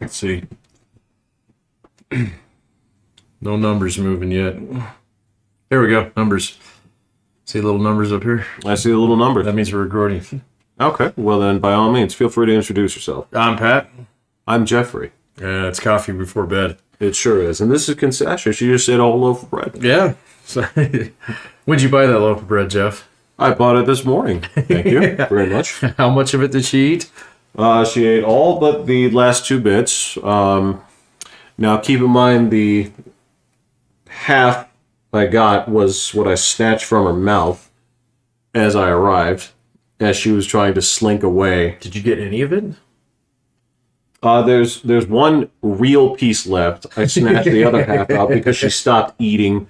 Let's see. No numbers moving yet. There we go. Numbers. See little numbers up here? I see a little number. That means we're recording. Okay. Well, then, by all means, feel free to introduce yourself. I'm Pat. I'm Jeffrey. Yeah, it's coffee before bed. It sure is. And this is concession. She just ate a whole loaf of bread. Yeah. So, when'd you buy that loaf of bread, Jeff? I bought it this morning. Thank you very much. How much of it did she eat? She ate all but the last two bits. Now, keep in mind the half I got was what I snatched from her mouth as I arrived, as she was trying to slink away. Did you get any of it? There's one real piece left. I snatched the other half out because she stopped eating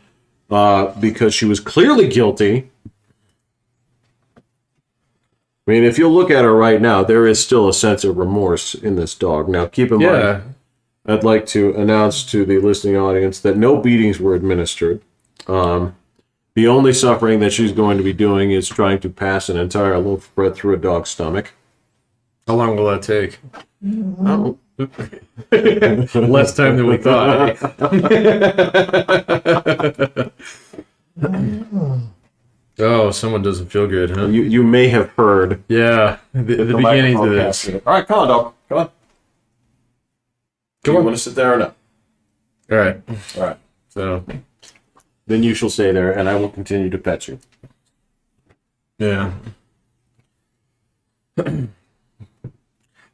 because she was clearly guilty. I mean, if you look at her right now, there is still a sense of remorse in this dog. Now, keep in mind, I'd like to announce to the listening audience that no beatings were administered. The only suffering that she's going to be doing is trying to pass an entire loaf of bread through a dog's stomach. How long will that take? Oh. Less time than we thought. Oh, someone doesn't feel good, huh? You may have heard. Yeah, the beginning of this. All right, come on, dog. Come on. Do you want to sit there or no? All right. All right. So then you shall stay there, and I will continue to pet you. Yeah.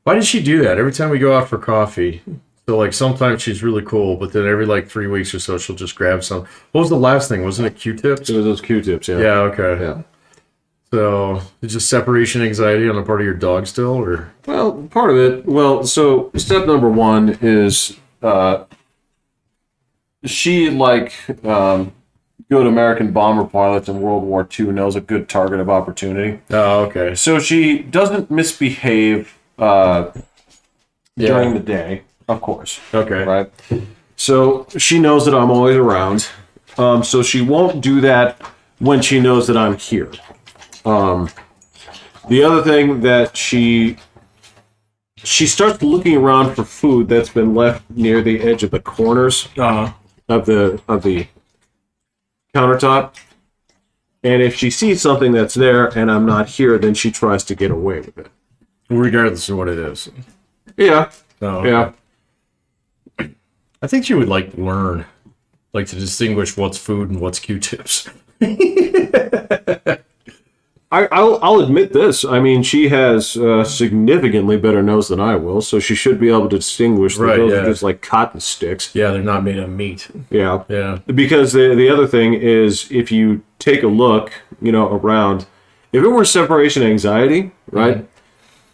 Why did she do that? Every time we go out for coffee, so like sometimes she's really cool, but then every like 3 weeks or so she'll just grab some. What was the last thing? Wasn't it Q-tips? It was those Q-tips, yeah. Yeah, okay. Yeah. So it's just separation anxiety on the part of your dog still, or? Well, part of it. Well, so step number one is she, like good American bomber pilots in World War II, knows a good target of opportunity. Oh, okay. So she doesn't misbehave during the day, of course. Okay. Right? So she knows that I'm always around. So she won't do that when she knows that I'm here. The other thing that she starts looking around for food that's been left near the edge of the corners of the countertop. And if she sees something that's there and I'm not here, then she tries to get away with it. Regardless of what it is. Yeah. Oh, okay. Yeah. I think she would like learn, like to distinguish what's food and what's Q-tips. I'll admit this. I mean, she has significantly better nose than I will, so she should be able to distinguish that those are just like cotton sticks. Yeah, they're not made of meat. Yeah. Yeah. Because the other thing is, if you take a look, around, if it were separation anxiety, right,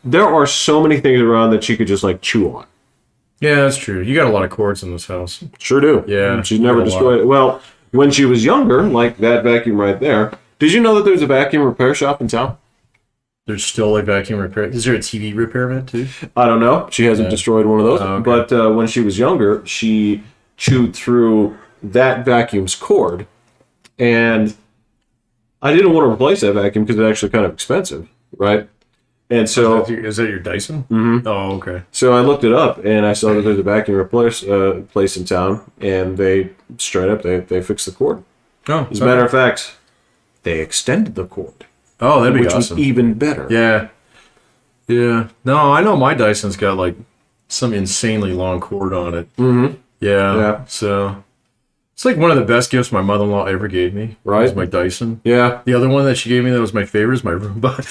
there are so many things around that she could just like chew on. Yeah, that's true. You got a lot of cords in this house. Sure do. Yeah. She's never destroyed it. Well, when she was younger, like that vacuum right there, did you know that there's a vacuum repair shop in town? There's still a vacuum repair. Is there a TV repairman too? I don't know. She hasn't destroyed one of those. Oh, okay. But when she was younger, she chewed through that vacuum's cord. And I didn't want to replace that vacuum because it's actually kind of expensive, right? And so... Is that your Dyson? Mm-hmm. Oh, okay. So I looked it up, and I saw that there's a vacuum place in town, and they straight up, they fixed the cord. Oh, As a matter of fact, they extended the cord. Oh, that'd be which awesome. was even better. Yeah. Yeah. No, I know my Dyson's got like some insanely long cord on it. Mm-hmm. Yeah. So it's like one of the best gifts my mother-in-law ever gave me. Right. Was my Dyson. Yeah. The other one that she gave me that was my favorite is my Roomba.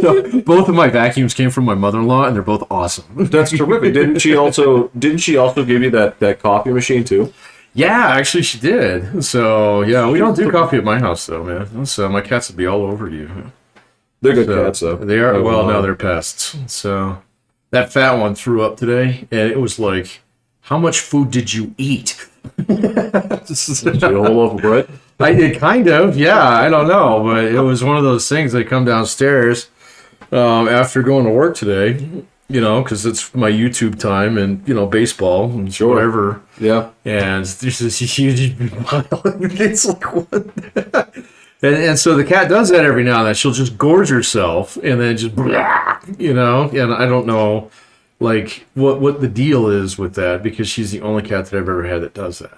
So both of my vacuums came from my mother-in-law, and they're both awesome. That's terrific. Didn't she also give you that coffee machine too? Yeah, actually she did. So yeah, we don't do coffee at my house though, man. So my cats would be all over you. They're good cats though. They are. Well, no, they're pests. So that fat one threw up today, and it was like, how much food did you eat? Did you a whole loaf of bread? I did kind of, yeah. I don't know, but it was one of those things. I come downstairs after going to work today, because it's my YouTube time and baseball and whatever. Yeah. And there's this huge pile. It's like what? And so the cat does that every now and then. She'll just gorge herself and then just, And I don't know like what the deal is with that, because she's the only cat that I've ever had that does that.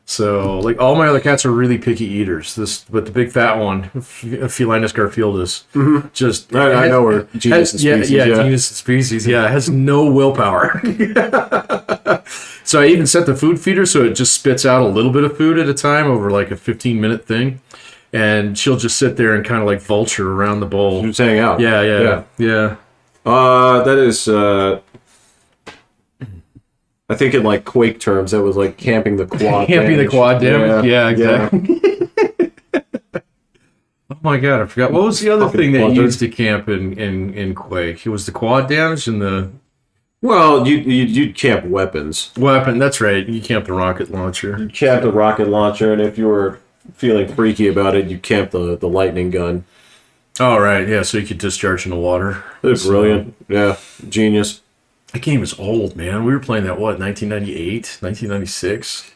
So, like, all my other cats are really picky eaters. But the big fat one, Felinus garfieldus, just I know her. Genus and species. Genus and species. Yeah, it has no willpower. So I even set the food feeder so it just spits out a little bit of food at a time over like a 15-minute thing, and she'll just sit there and kind of like vulture around the bowl. Just hang out. Yeah. That is. I think in like Quake terms, that was like camping the quad. Camping the quad damage. Yeah, exactly. Oh my god, I forgot. What was the other thing that you used to camp in Quake? It was the quad damage and the. Well, you'd camp weapons. Weapon, that's right. You camp the rocket launcher. You camp the rocket launcher, and if you were feeling freaky about it, you camp the lightning gun. Oh, right. Yeah, so you could discharge in the water. It's brilliant. Yeah, genius. That game is old, man. We were playing that, 1998, 1996?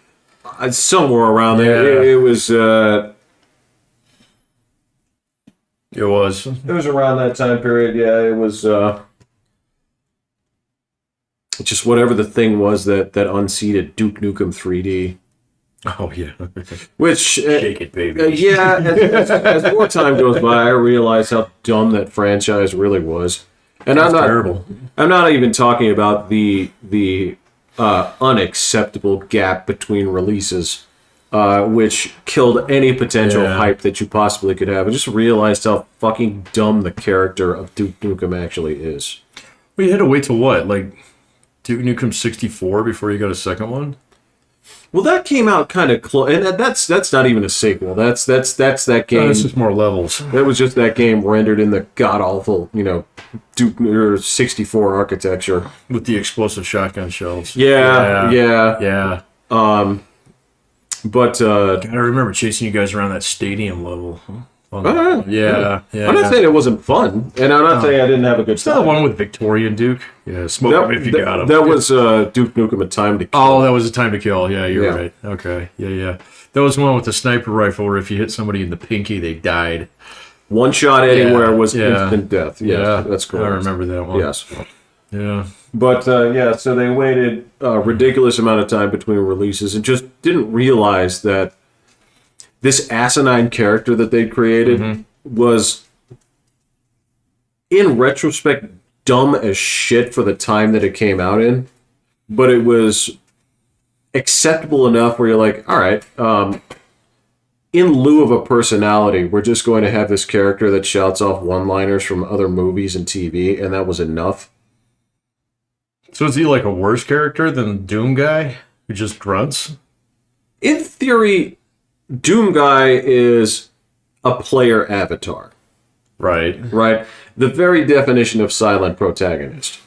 Somewhere around there. Yeah. It was... It was. It was around that time period, yeah. It was... just whatever the thing was that unseated Duke Nuk'em 3D. Oh, yeah. Which... Shake it, baby. As more time goes by, I realize how dumb that franchise really was. And That's terrible. I'm not even talking about the unacceptable gap between releases, which killed any potential hype that you possibly could have. I just realized how fucking dumb the character of Duke Nukem actually is. Well, you had to wait till what? Like Duke Nukem 64 before you got a second one? Well, that came out kind of close, and that's not even a sequel. That's that game. No, that's just more levels. That was just that game rendered in the god awful, Duke or 64 architecture With the explosive shotgun shells. Yeah. But God, I remember chasing you guys around that stadium level. Yeah. I'm not saying it wasn't fun, and I'm not saying I didn't have a good Is that time. the one with Victoria and Duke? Yeah, smoke him if you got him. That was Duke Nukem: A Time to Kill. Oh, that was a time to kill. Yeah, you're right. Okay. Yeah. That was the one with the sniper rifle where if you hit somebody in the pinky, they died. One shot anywhere was instant death. Yes, that's correct. I remember that one. Yes. Yeah. But, so they waited a ridiculous amount of time between releases and just didn't realize that this asinine character that they created was, in retrospect, dumb as shit for the time that it came out in. But it was acceptable enough where you're like, all right, in lieu of a personality, we're just going to have this character that shouts off one-liners from other movies and TV, and that was enough. So is he like a worse character than Doom Guy who just grunts? In theory, Doom Guy is a player avatar. Right. The very definition of silent protagonist.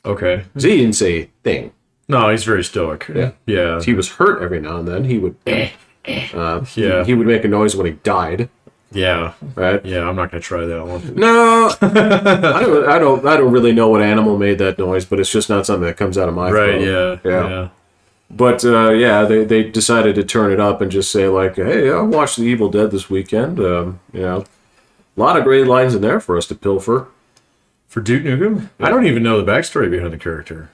Okay. So he didn't say a thing. No, he's very stoic. Yeah. He was hurt every now and then. He would he would make a noise when he died. Yeah. Right? Yeah, I'm not gonna try that one. No. I don't really know what animal made that noise, but it's just not something that comes out of my throat. Yeah. But they decided to turn it up and just say like, hey, I watched The Evil Dead this weekend. A lot of great lines in there for us to pilfer. For Duke Nukem? I don't even know the backstory behind the character.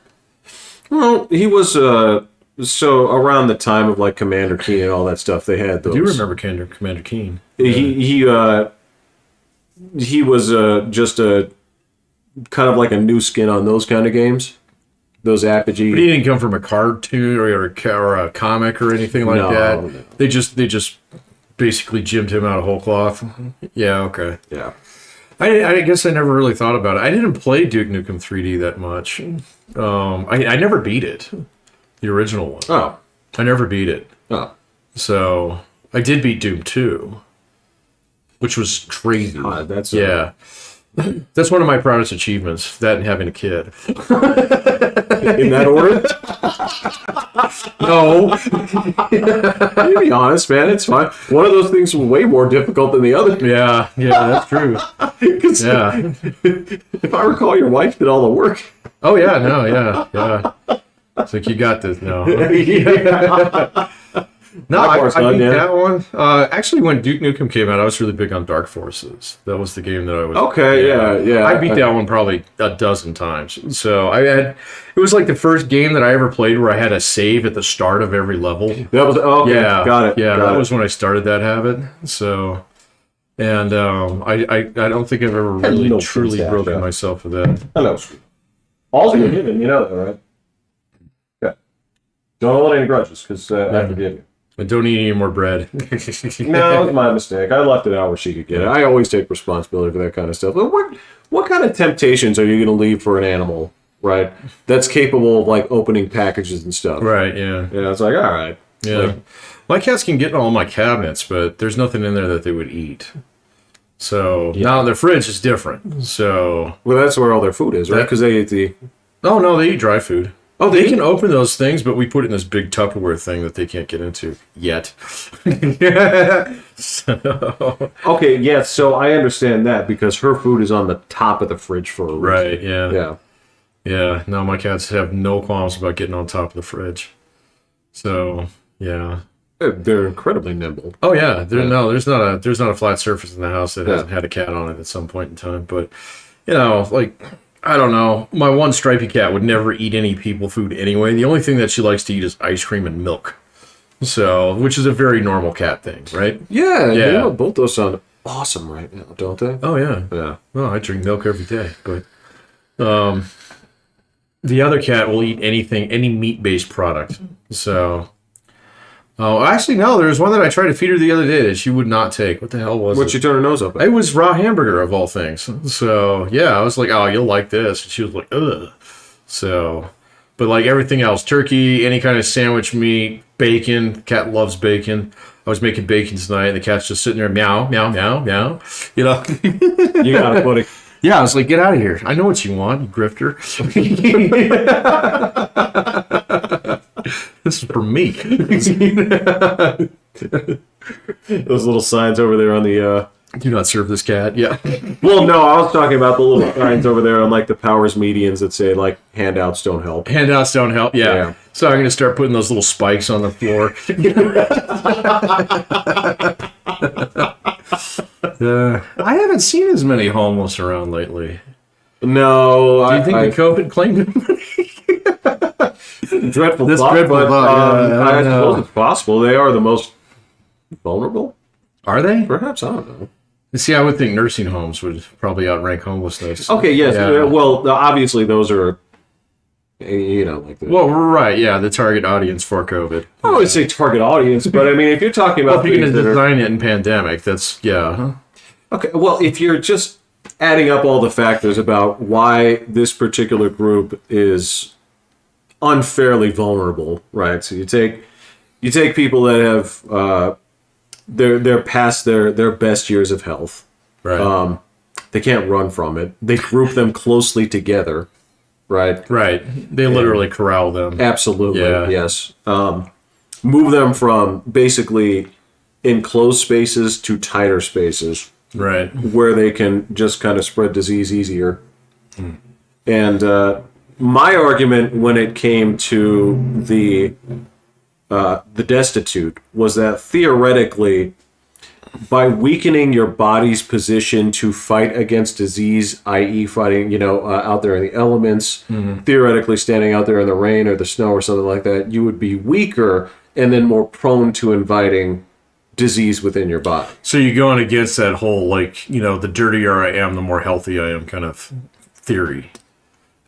Well, he was so around the time of like Commander Keen and all that stuff, they had those. I do remember Commander Keen. He was just a kind of like a new skin on those kind of games. Those Apogee. But he didn't come from a cartoon or a comic or anything like that. No. They just basically gymmed him out of whole cloth. Yeah. Okay. Yeah. I guess I never really thought about it. I didn't play Duke Nukem 3D that much. I never beat it. The original one. Oh. I never beat it. Oh. So I did beat Doom 2, which was crazy. That's that's one of my proudest achievements, that and having a kid. In that order? No. You be honest, man. It's fine. One of those things was way more difficult than the other. Yeah, that's true. Yeah. If I recall, your wife did all the work. Oh, yeah. It's like, you got this. No. No, I beat that one. Actually, when Duke Nukem came out, I was really big on Dark Forces. That was the game that I was. Okay, yeah. I beat that one probably a dozen times. So it was like the first game that I ever played where I had a save at the start of every level. That was okay. Yeah, got it. Yeah, that was when I started that habit. So, and I don't think I've ever really truly broken myself with that. Hello. All's forgiven, you know that, right? Yeah. Don't hold any grudges, because I forgive you. And don't eat any more bread. No, it was my mistake. I left it out where she could get it. I always take responsibility for that kind of stuff. But what kind of temptations are you going to leave for an animal, right? That's capable of like opening packages and stuff. Right, yeah. Yeah, it's like, all right. Yeah. Like, my cats can get in all my cabinets, but there's nothing in there that they would eat. So now their fridge is different. So that's where all their food is, right? Because they eat the... Oh, no, they eat dry food. Oh, they can open those things, but we put it in this big Tupperware thing that they can't get into yet. So. Okay, yeah, so I understand that because her food is on the top of the fridge for a reason. Right, yeah. Yeah. Yeah, no, my cats have no qualms about getting on top of the fridge. So, yeah. They're incredibly nimble. Oh, yeah. There's not a flat surface in the house that hasn't had a cat on it at some point in time. But, like... I don't know. My one stripy cat would never eat any people food anyway. The only thing that she likes to eat is ice cream and milk. So, which is a very normal cat thing, right? Yeah. You know, both those sound awesome right now, don't they? Oh, yeah. Yeah. Well, I drink milk every day. But the other cat will eat anything, any meat-based product. So... Oh, actually, no. There was one that I tried to feed her the other day that she would not take. What the hell was it? What'd she turn her nose up at? It was raw hamburger, of all things. So, yeah, I was like, oh, you'll like this. And she was like, ugh. So, but like everything else, turkey, any kind of sandwich meat, bacon. Cat loves bacon. I was making bacon tonight, and the cat's just sitting there, meow, meow, meow, meow. You know? You got it, buddy. Yeah, I was like, get out of here. I know what you want, you grifter. This is for me. Those little signs over there on the... Do not serve this cat. Yeah. Well, no, I was talking about the little signs over there on like the Powers medians that say like handouts don't help. Handouts don't help. Yeah. So I'm going to start putting those little spikes on the floor. I haven't seen as many homeless around lately. No. Do you think the COVID claimed them? Dreadful thought, I suppose it's possible. They are the most vulnerable. Are they? Perhaps, I don't know. See, I would think nursing homes would probably outrank homelessness. Okay, yes. Yeah. Well, obviously those are, like the... Well, right, yeah, the target audience for COVID. I would say target audience, but I mean, if you're talking about... if you're going to design it in pandemic, that's, yeah. Okay, well, if you're just adding up all the factors about why this particular group is unfairly vulnerable, right? So you take people that have... They're past their best years of health. Right. They can't run from it. They group them closely together. Right. Right. They literally corral them. Absolutely. Yeah. Yes. Move them from basically enclosed spaces to tighter spaces. Right. Where they can just kind of spread disease easier. And my argument when it came to the destitute was that theoretically, by weakening your body's position to fight against disease, i.e. fighting, out there in the elements, theoretically standing out there in the rain or the snow or something like that, you would be weaker and then more prone to inviting disease within your body. So you're going against that whole, the dirtier I am, the more healthy I am kind of theory.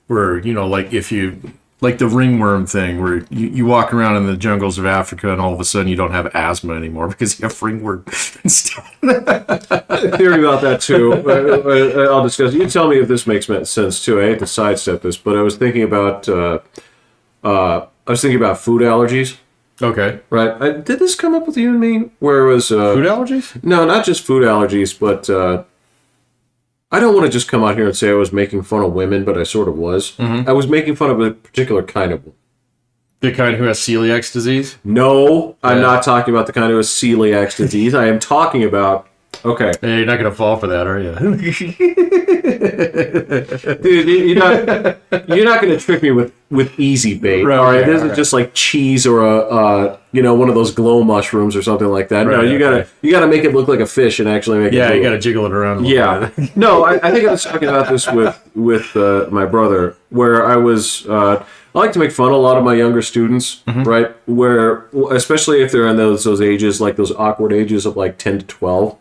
Where, if you... like the ringworm thing, where you walk around in the jungles of Africa and all of a sudden you don't have asthma anymore because you have ringworm and stuff. Theory about that too. I'll discuss. You tell me if this makes sense too. I hate to sidestep this, but I was thinking about food allergies. Okay. Right. Did this come up with you and me? Where it was food allergies? No, not just food allergies, but. I don't want to just come out here and say I was making fun of women, but I sort of was. Mm-hmm. I was making fun of a particular kind of woman. The kind who has celiac disease? No, I'm not talking about the kind who has celiac disease. I am talking about Okay. Hey, you're not gonna fall for that, are you? Dude, you're not going to trick me with easy bait. Right, all right, okay, this is just like cheese or a one of those glow mushrooms or something like that. Right, No, you gotta make it look like a fish and actually make it. Yeah, move. you gotta jiggle it around. No, I think I was talking about this with my brother, where I like to make fun of a lot of my younger students, right? Where, especially if they're in those ages, like those awkward ages of like 10 to 12.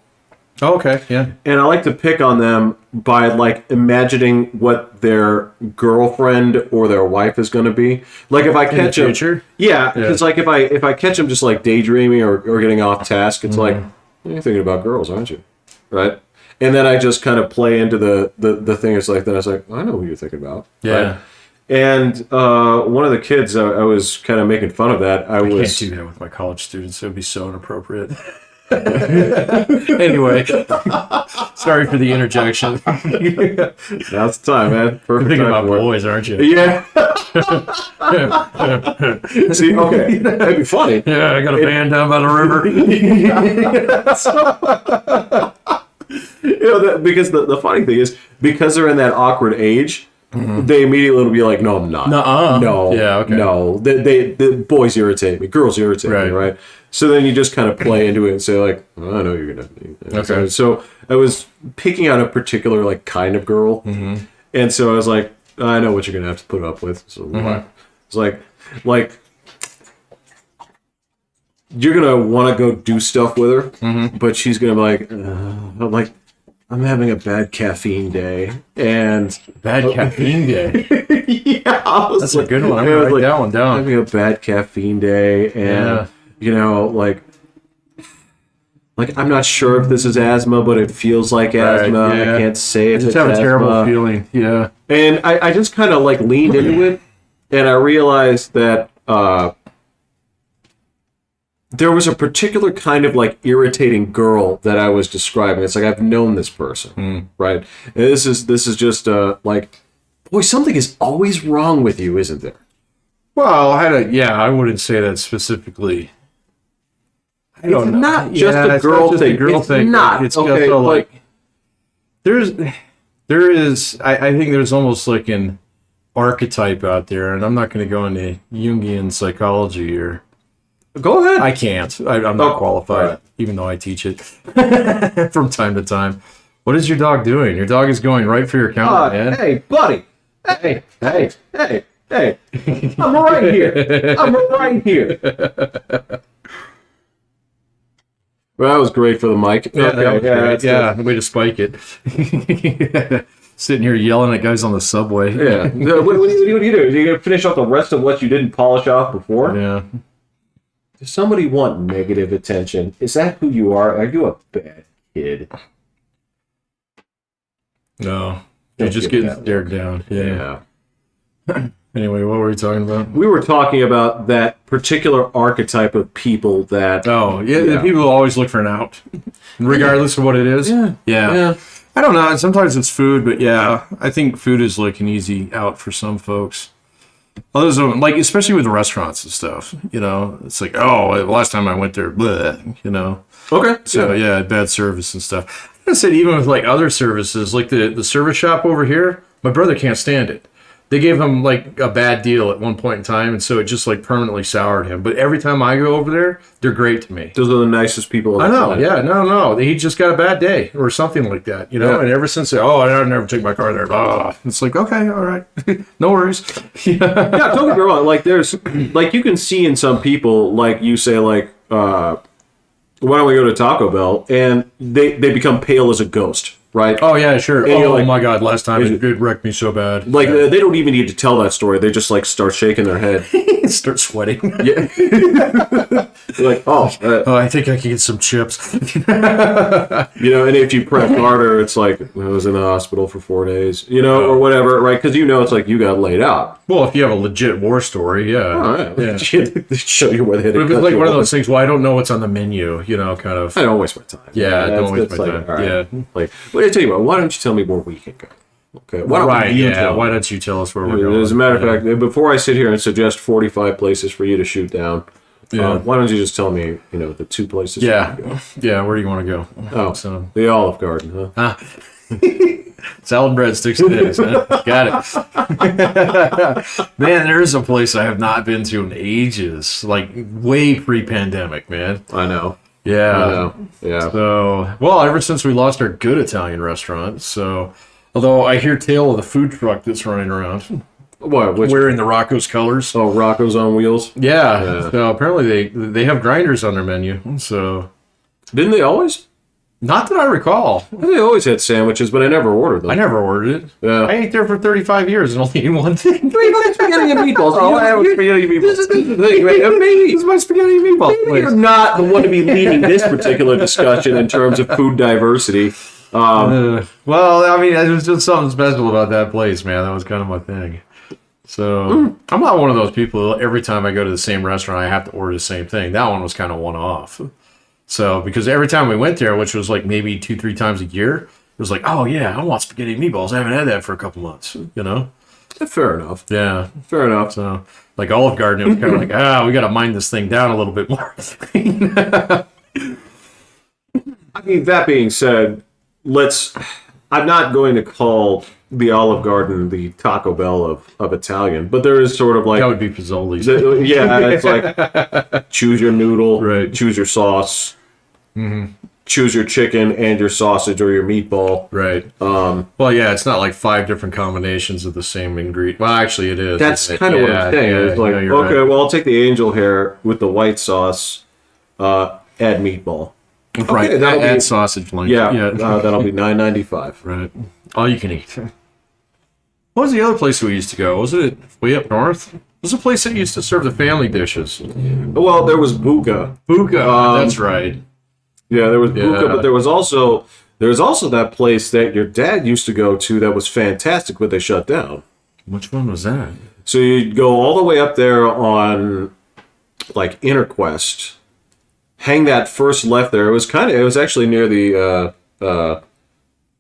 Oh, okay, yeah. And I like to pick on them by like imagining what their girlfriend or their wife is going to be. Like if I catch them, yeah, because like if I catch them just like daydreaming or getting off task, it's like, you're thinking about girls, aren't you? Right? And then I just kind of play into the thing. It's like, then I was like, I know who you're thinking about. Yeah. Right? And one of the kids, I was kind of making fun of that. I can't do that with my college students. It would be so inappropriate. Anyway, sorry for the interjection. Now's the time, man. Perfect. Thinking time about boys, aren't you? Yeah. See, okay, that'd be funny. Yeah, I got a band down by the river. Because the funny thing is, because they're in that awkward age, they immediately will be like, "No, I'm not. Nuh-uh. No, Yeah, okay. No, the boys irritate me. Girls irritate me, right?" So then you just kind of play into it and say like, well, "I know you're gonna." Okay. So I was picking out a particular like kind of girl, and so I was like, "I know what you're gonna have to put up with." So it's like you're gonna want to go do stuff with her, but she's gonna be like, I'm having a bad caffeine day, and Bad caffeine day. yeah, That's a good one. I'm gonna write that one down. Having a bad caffeine day, and like I'm not sure if this is asthma, but it feels like asthma. Right, yeah. I can't say if I just it's have a asthma. terrible feeling. Yeah. And I just kind of like leaned into it, and I realized that there was a particular kind of like irritating girl that I was describing. It's like I've known this person, right? And this is just like, boy, something is always wrong with you, isn't there? Well, I wouldn't say that specifically. It's not just a girl thing. It's not. It's okay, just like there is. I think there's almost like an archetype out there, and I'm not going to go into Jungian psychology or. Go ahead. I can't. I'm not qualified, even though I teach it from time to time. What is your dog doing? Your dog is going right for your counter, man. Hey, buddy. Hey. I'm right here. Well, that was great for the mic. Yeah, way to spike it. Sitting here yelling at guys on the subway. Yeah. What are you doing? Are you going to finish off the rest of what you didn't polish off before? Yeah. Does somebody want negative attention? Is that who you are? Are you a bad kid? No. You're just getting stared down. Yeah. Anyway, what were we talking about? We were talking about that particular archetype of people that... Oh, yeah. The people always look for an out, regardless of what it is. Yeah. I don't know. Sometimes it's food, but yeah, I think food is like an easy out for some folks. Others, like, especially with restaurants and stuff, it's like, oh, last time I went there, bleh, Okay. So, yeah, bad service and stuff. I said even with, like, other services, like the service shop over here, my brother can't stand it. They gave him, like, a bad deal at one point in time, and so it just, like, permanently soured him. But every time I go over there, they're great to me. Those are the nicest people. I know, yeah, no. He just got a bad day or something like that, And ever since, I'd never take my car there. Blah. It's like, okay, all right. No worries. Yeah, don't get me wrong. Like, there's, like, you can see in some people, like, you say, like, why don't we go to Taco Bell? And they become pale as a ghost. Right? Oh, yeah, sure. And oh my God, last time it wrecked me so bad. Like, they don't even need to tell that story. They just, like, start shaking their head. Start sweating. Yeah. Like, I think I can get some chips. And if you press harder, it's like, I was in the hospital for 4 days, or whatever, right? Because it's like you got laid out. Well, if you have a legit war story, yeah. Oh, yeah. They show you where they had to cut like one of those things, I don't know what's on the menu, kind of. I don't waste my time. Yeah, don't waste my time. Right. Yeah. Like, what did I tell you about? Why don't you tell me where we can go? Okay. Why don't you tell me? Why don't you tell us where we're going? As a matter of fact, before I sit here and suggest 45 places for you to shoot down, Yeah. Why don't you just tell me, the two places? Yeah. You can go? Yeah. Where do you want to go? Oh, So, the Olive Garden, huh? salad, breadsticks, and eggs. Huh? Got it. Man, there's a place I have not been to in ages, like way pre-pandemic, man. I know. Yeah. I know. Yeah. So, well, ever since we lost our good Italian restaurant, so although I hear tale of the food truck that's running around What? Which? wearing the Rocco's colors. Oh, Rocco's on Wheels. Yeah. So apparently they have grinders on their menu. So Didn't they always? not that I recall. They always had sandwiches, but I never ordered them. I never ordered it. Yeah. I ate there for 35 years and only ate one thing. Spaghetti and meatballs. Oh, I have spaghetti and meatballs. This is the thing, man. Maybe This is my spaghetti and meatball you're place. not the one to be leading this particular discussion in terms of food diversity. Well, I mean, there was just something special about that place, man. That was kind of my thing. So I'm not one of those people. Every time I go to the same restaurant, I have to order the same thing. That one was kind of one-off. So because every time we went there, which was like maybe 2-3 times a year, it was like, oh yeah, I want spaghetti and meatballs. I haven't had that for a couple months. Fair enough. Yeah. Fair enough. So like Olive Garden, it was kind of like, we got to mind this thing down a little bit more. I mean, that being said, I'm not going to call the Olive Garden the Taco Bell of Italian, but there is sort of like That would be Pizzoli's. yeah, it's like choose your noodle, Right. choose your sauce, choose your chicken and your sausage or your meatball. Right. Well, yeah, it's not like 5 different combinations of the same ingredient. Well, actually, it is. That's isn't it? kind of what I'm saying. Yeah, It's like, no, okay, you're right. well, I'll take the angel hair with the white sauce, add meatball. Right. Okay, that'll Add be sausage link. that'll be $9.95. Right. All you can eat. What was the other place we used to go? Was it way up north? It was a place that used to serve the family dishes. Well, there was Buca. Buca. That's right. Yeah, there was Buca, Yeah. but there was also that place that your dad used to go to that was fantastic, but they shut down. Which one was that? So you'd go all the way up there on like Interquest, hang that first left there. It was actually near the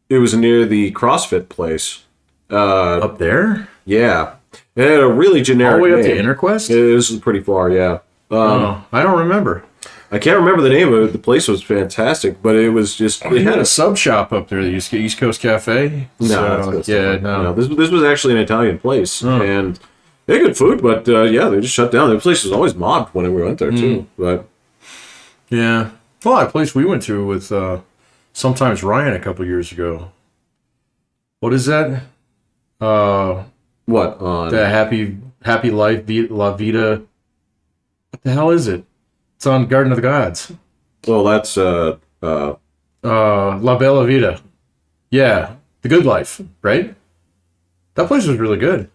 it was near the CrossFit place. Up there? Yeah. It had a really generic All the way up to name. Interquest? This is pretty far, yeah. I don't remember. I can't remember the name of it. The place was fantastic, but it was just They had a sub shop up there, the East Coast Cafe. No, No. This was actually an Italian place, and they had good food, but they just shut down. The place was always mobbed when we went there too. But Yeah. Well, that place we went to with sometimes Ryan a couple years ago. What is that? what on? The Happy Life La Vida. What the hell is it? It's on Garden of the Gods. Well, that's La Bella Vita. Yeah, The Good Life, right? That place was really good.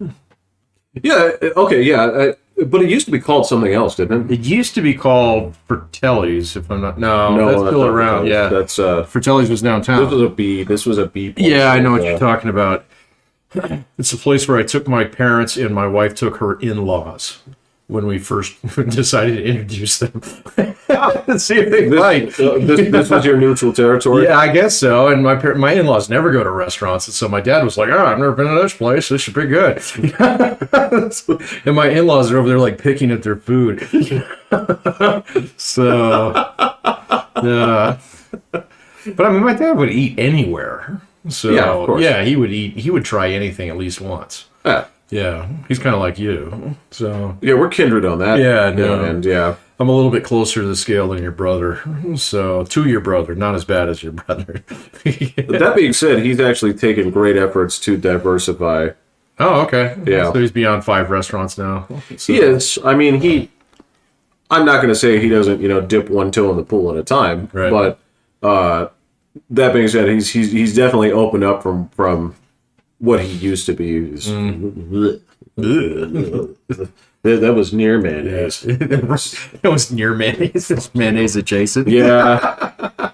yeah. Okay, yeah. But it used to be called something else, didn't it? It used to be called Fratelli's, if I'm not. No, that's still not around. Fratelli's. Yeah, That's Fratelli's was downtown. This was a B. Place. Yeah, I know what you're talking about. It's a place where I took my parents and my wife took her in-laws when we first decided to introduce them. See if they like. This was your neutral territory. Yeah, I guess so. And my in-laws never go to restaurants, and so my dad was like, I've never been to this place. This should be good." And my in-laws are over there like picking at their food. So, yeah. But I mean, my dad would eat anywhere. So Yeah, of course. yeah, he would eat. He would try anything at least once. Yeah. Yeah, he's kind of like you. So Yeah, we're kindred on that. Yeah, no. and yeah. I'm a little bit closer to the scale than your brother. So to your brother, not as bad as your brother. That being said, he's actually taken great efforts to diversify. Oh, okay. Yeah. So he's beyond 5 restaurants now. So, He is. I mean, I'm not going to say he doesn't, dip one toe in the pool at a time. Right. But that being said, he's definitely opened up from what he used to be. That was near mayonnaise. It was near mayonnaise. It's mayonnaise adjacent. Yeah.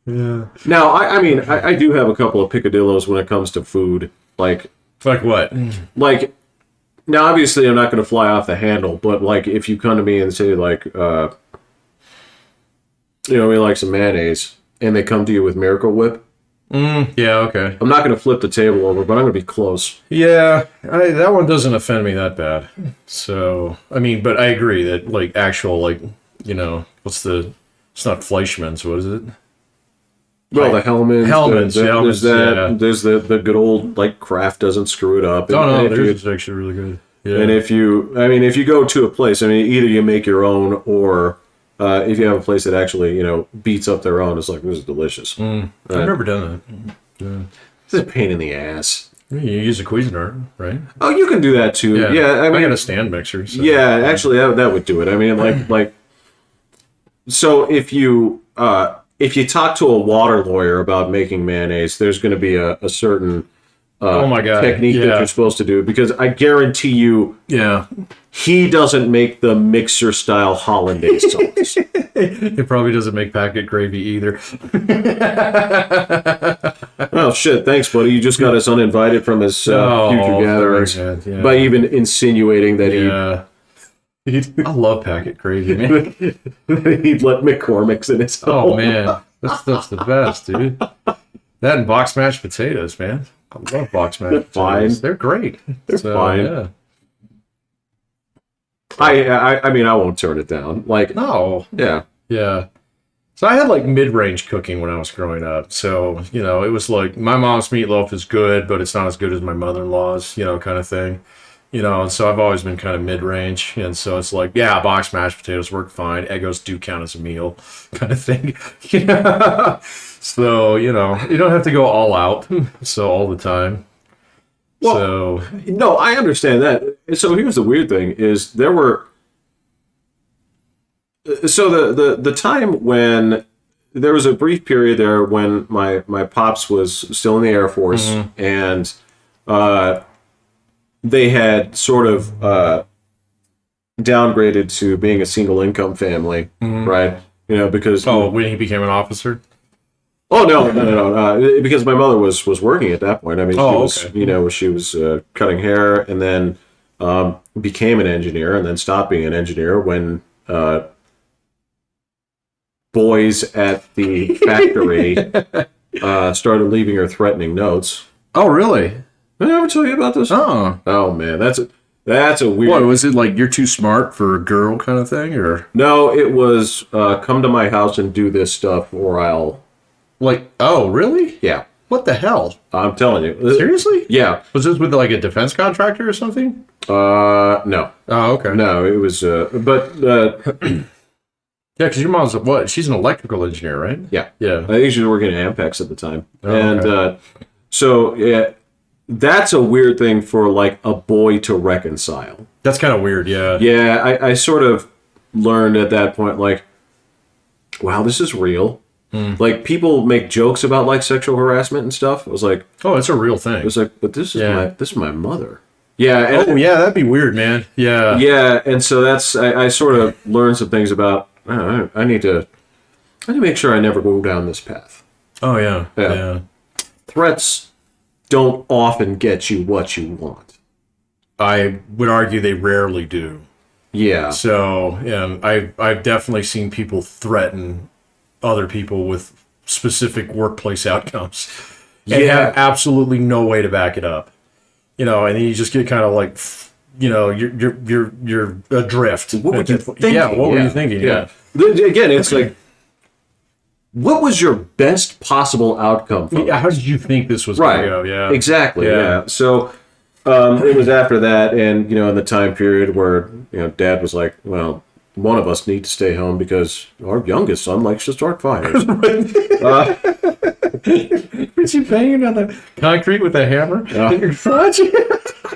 Yeah. Now, I mean, I do have a couple of picadillos when it comes to food. Like what? Now, obviously, I'm not going to fly off the handle, but like, if you come to me and say like, we like some mayonnaise, and they come to you with Miracle Whip, Yeah, okay. I'm not going to flip the table over, but I'm going to be close. Yeah, that one doesn't offend me that bad. So, I mean, but I agree that, like, actual, like, it's not Fleischmann's, what is it? Well, the Hellman's. Hellman's, there's that. yeah. There's the good old, like, Kraft doesn't screw it up. Oh, no, theirs is actually really good. Yeah. And if you go to a place, I mean, either you make your own or if you have a place that actually, beats up their own, it's like, this is delicious. I've never done that. Yeah. It's a pain in the ass. You use a Cuisinart, right? Oh, you can do that too. Yeah, I got a stand mixer. So. Yeah, actually, that would do it. I mean, like, so if you talk to a water lawyer about making mayonnaise, there's going to be a certain oh my God. technique that you're supposed to do, because I guarantee you, he doesn't make the mixer style hollandaise sauce. He probably doesn't make packet gravy either. Oh shit! Thanks, buddy. You just got us uninvited from his future gatherings by even insinuating that I love packet gravy, man. he'd let McCormick's in his home. Oh man, that stuff's the best, dude. That and box mashed potatoes, man. I love box mashed potatoes. They're great. They're fine. Yeah. I mean, I won't turn it down. Like, no. Yeah. Yeah. So I had like mid-range cooking when I was growing up. So, it was like my mom's meatloaf is good, but it's not as good as my mother-in-law's, kind of thing. And so I've always been kind of mid-range. And so it's like, yeah, box mashed potatoes work fine. Eggos do count as a meal kind of thing. So, you don't have to go all out. So all the time. Well, no, I understand that. So here's the weird thing is there were... So the time when there was a brief period there when my pops was still in the Air Force, and they had sort of downgraded to being a single income family, right? Because when he became an officer. Oh no! Because my mother was working at that point. I mean, she was cutting hair, and then became an engineer, and then stopped being an engineer when boys at the factory started leaving her threatening notes. Oh, really? Did I ever tell you about this? Oh man, that's a weird. What was it like? You're too smart for a girl, kind of thing, or no? It was come to my house and do this stuff, or I'll. Like, oh, really? Yeah. What the hell? I'm telling you. Seriously? Yeah. Was this with like a defense contractor or something? No. Oh, okay. No, it was, but. Yeah, because your mom's what? She's an electrical engineer, right? Yeah. Yeah. I think she was working at Ampex at the time. Oh, and okay. So, yeah, that's a weird thing for like a boy to reconcile. That's kind of weird, yeah. Yeah, I sort of learned at that point, like, wow, this is real. Like, people make jokes about like sexual harassment and stuff. I was like, oh, it's a real thing. It was like, but this is my mother. Yeah. And, yeah, that'd be weird, man. Yeah. Yeah, and so that's I sort of learned some things about. I need to make sure I never go down this path. Oh yeah. Threats don't often get you what you want. I would argue they rarely do. Yeah. So I've definitely seen people threaten other people with specific workplace outcomes and have absolutely no way to back it up, and then you just get kind of like, you're adrift. What were you thinking? Yeah, what were you thinking? Yeah. Again, it's like, what was your best possible outcome from how did you think this was going to go? Yeah, exactly. Yeah. So it was after that, and in the time period where Dad was like, well, one of us need to stay home because our youngest son likes to start fires. Was you banging on the concrete with a hammer in your garage?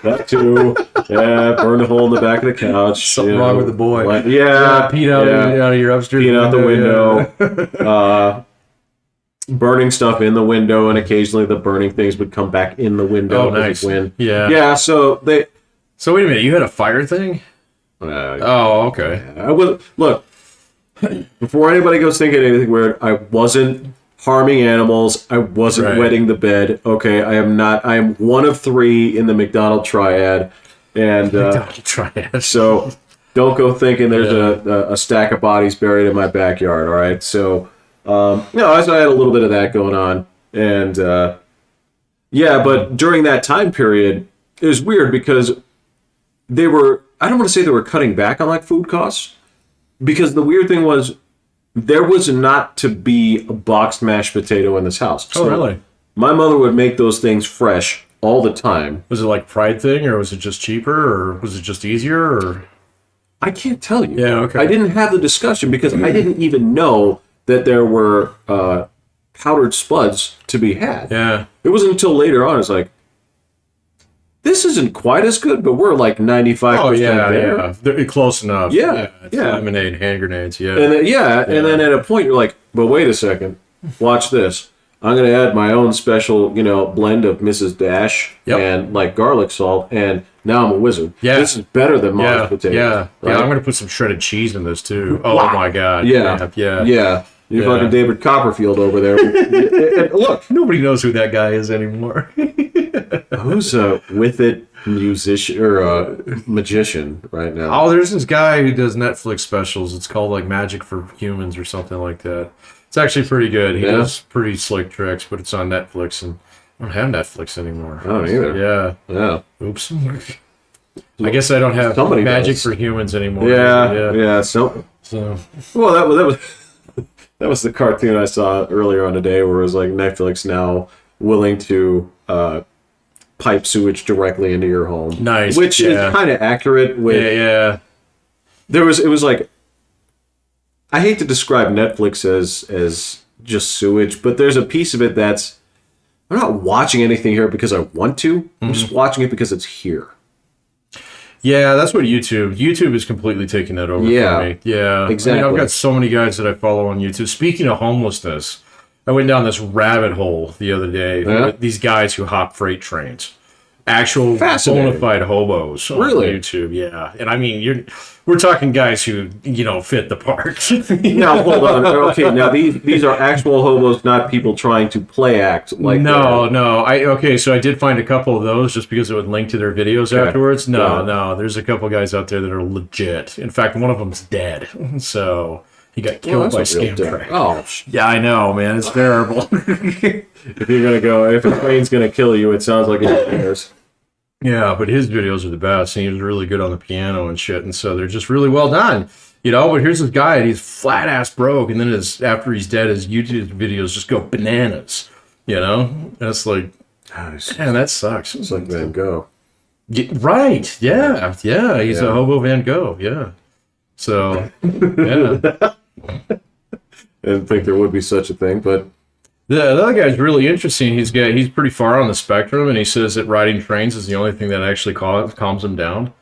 That too. Yeah, burned a hole in the back of the couch. Something wrong with the boy. Peed out of your upstairs. Peed out the window. Burning stuff in the window, and occasionally the burning things would come back in the window. Oh, nice. Wind. Yeah. Yeah. So wait a minute. You had a fire thing? Oh, okay. I was look. Before anybody goes thinking anything weird, I wasn't harming animals. I wasn't wetting the bed. Okay, I am not. I am one of three in the McDonald triad, and so don't go thinking there's a stack of bodies buried in my backyard. All right, so I had a little bit of that going on, And yeah, but during that time period, it was weird because they were, I don't want to say they were cutting back on like food costs, because the weird thing was there was not to be a boxed mashed potato in this house. Oh, really? My mother would make those things fresh all the time. Was it like pride thing, or was it just cheaper, or was it just easier, or? I can't tell you. Yeah, okay. I didn't have the discussion because I didn't even know that there were powdered spuds to be had. Yeah. It wasn't until later on, it's like, this isn't quite as good, but we're like 95% there. Yeah. They're close enough. Yeah, It's yeah. lemonade, hand grenades, yeah. And then, and then at a point you're like, but wait a second, watch this. I'm going to add my own special, blend of Mrs. Dash and like garlic salt, and now I'm a wizard. Yeah. This is better than mashed potatoes. Yeah. Right? Yeah, I'm going to put some shredded cheese in this too. Oh my God. Yeah. Yeah. You're fucking David Copperfield over there. And look, nobody knows who that guy is anymore. who's a with it musician or magician right now? Oh, there's this guy who does Netflix specials. It's called like Magic for Humans or something like that. It's actually pretty good. He does pretty slick tricks, but it's on Netflix, and I don't have Netflix anymore. I don't either. Yeah. Oops. I guess I don't have Magic for Humans anymore. Yeah. So well, that was the cartoon I saw earlier on today, where it was like Netflix now willing to pipe sewage directly into your home. Nice, which is kind of accurate. With it was like, I hate to describe Netflix as just sewage, but there's a piece of it that's, I'm not watching anything here because I want to. I'm just watching it because it's here. Yeah, that's what YouTube is completely taking that over for me. Yeah, exactly. I mean, I've got so many guys that I follow on YouTube. Speaking of homelessness, I went down this rabbit hole the other day with these guys who hop freight trains. Actual bona fide hobos on YouTube, yeah. And I mean, we're talking guys who, fit the part. Now, hold on. Okay, now these are actual hobos, not people trying to play act like No. So I did find a couple of those just because it would link to their videos afterwards. No, there's a couple guys out there that are legit. In fact, one of them's dead. So he got killed by scam train. Oh, yeah, I know, man. It's terrible. If a train's gonna kill you, it sounds like it's Yeah, but his videos are the best. And he was really good on the piano and shit, and so they're just really well done. But here's this guy, and he's flat ass broke, and then after he's dead, his YouTube videos just go bananas. And it's like, man, that sucks. It's like Van Gogh. Right? Yeah. He's a hobo Van Gogh. Yeah. So, yeah. I didn't think there would be such a thing, but. The other guy's really interesting. He's pretty far on the spectrum, and he says that riding trains is the only thing that actually calms him down.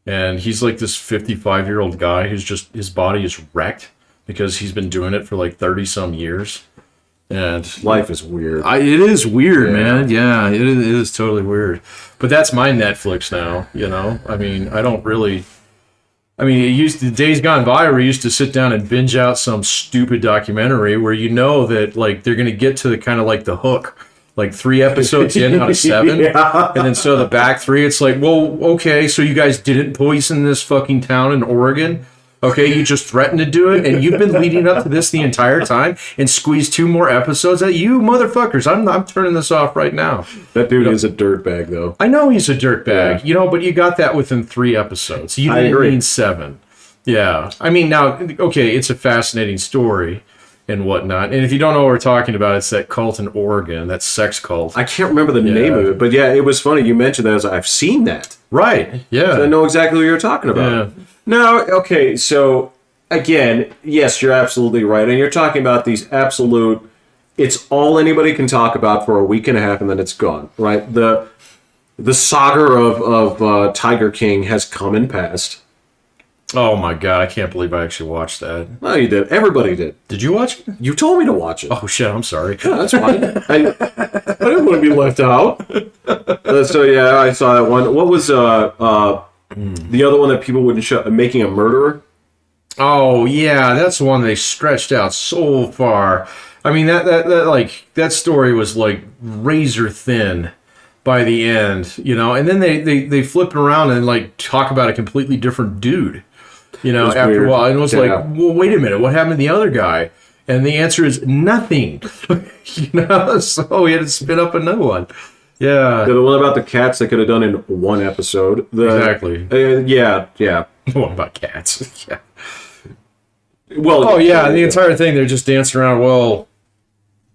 And he's like this 55-year-old guy who's just, his body is wrecked because he's been doing it for like 30-some years. And life is weird. It is weird, man. Yeah, it is totally weird. But that's my Netflix now, I mean, the days gone by where you used to sit down and binge out some stupid documentary where that like they're going to get to the kind of like the hook, like 3 episodes in out of 7. And then so the back 3, it's like, well, okay, so you guys didn't poison this fucking town in Oregon. Okay, you just threatened to do it, and you've been leading up to this the entire time and squeezed 2 more episodes at you motherfuckers. I'm turning this off right now. That dude is a dirtbag, though. I know he's a dirtbag, but you got that within 3 episodes. You didn't mean 7. Yeah. I mean, now, okay, it's a fascinating story and whatnot. And if you don't know what we're talking about, it's that cult in Oregon, that sex cult. I can't remember the name of it, but yeah, it was funny. You mentioned that. I was like, I've seen that. Right. Yeah. So I know exactly what you're talking about. Yeah. No, okay, so again, yes, you're absolutely right. And you're talking about these absolute, it's all anybody can talk about for a week and a half and then it's gone, right? The saga of Tiger King has come and passed. Oh my God, I can't believe I actually watched that. No, you did. Everybody did. Did you watch it? You told me to watch it. Oh shit, I'm sorry. Yeah, that's fine. I didn't want to be left out. So yeah, I saw that one. What was the other one that people wouldn't show, Making a Murderer? Oh yeah, that's the one they stretched out so far. I mean that story was like razor thin by the end, and then they flip it around and like talk about a completely different dude, after a while. And it was like, well, wait a minute, what happened to the other guy? And the answer is nothing. So we had to spin up another one. Yeah. The one about the cats they could have done in one episode. Exactly. Yeah. What about cats? Yeah. Well. Oh yeah, the entire thing they're just dancing around. Well,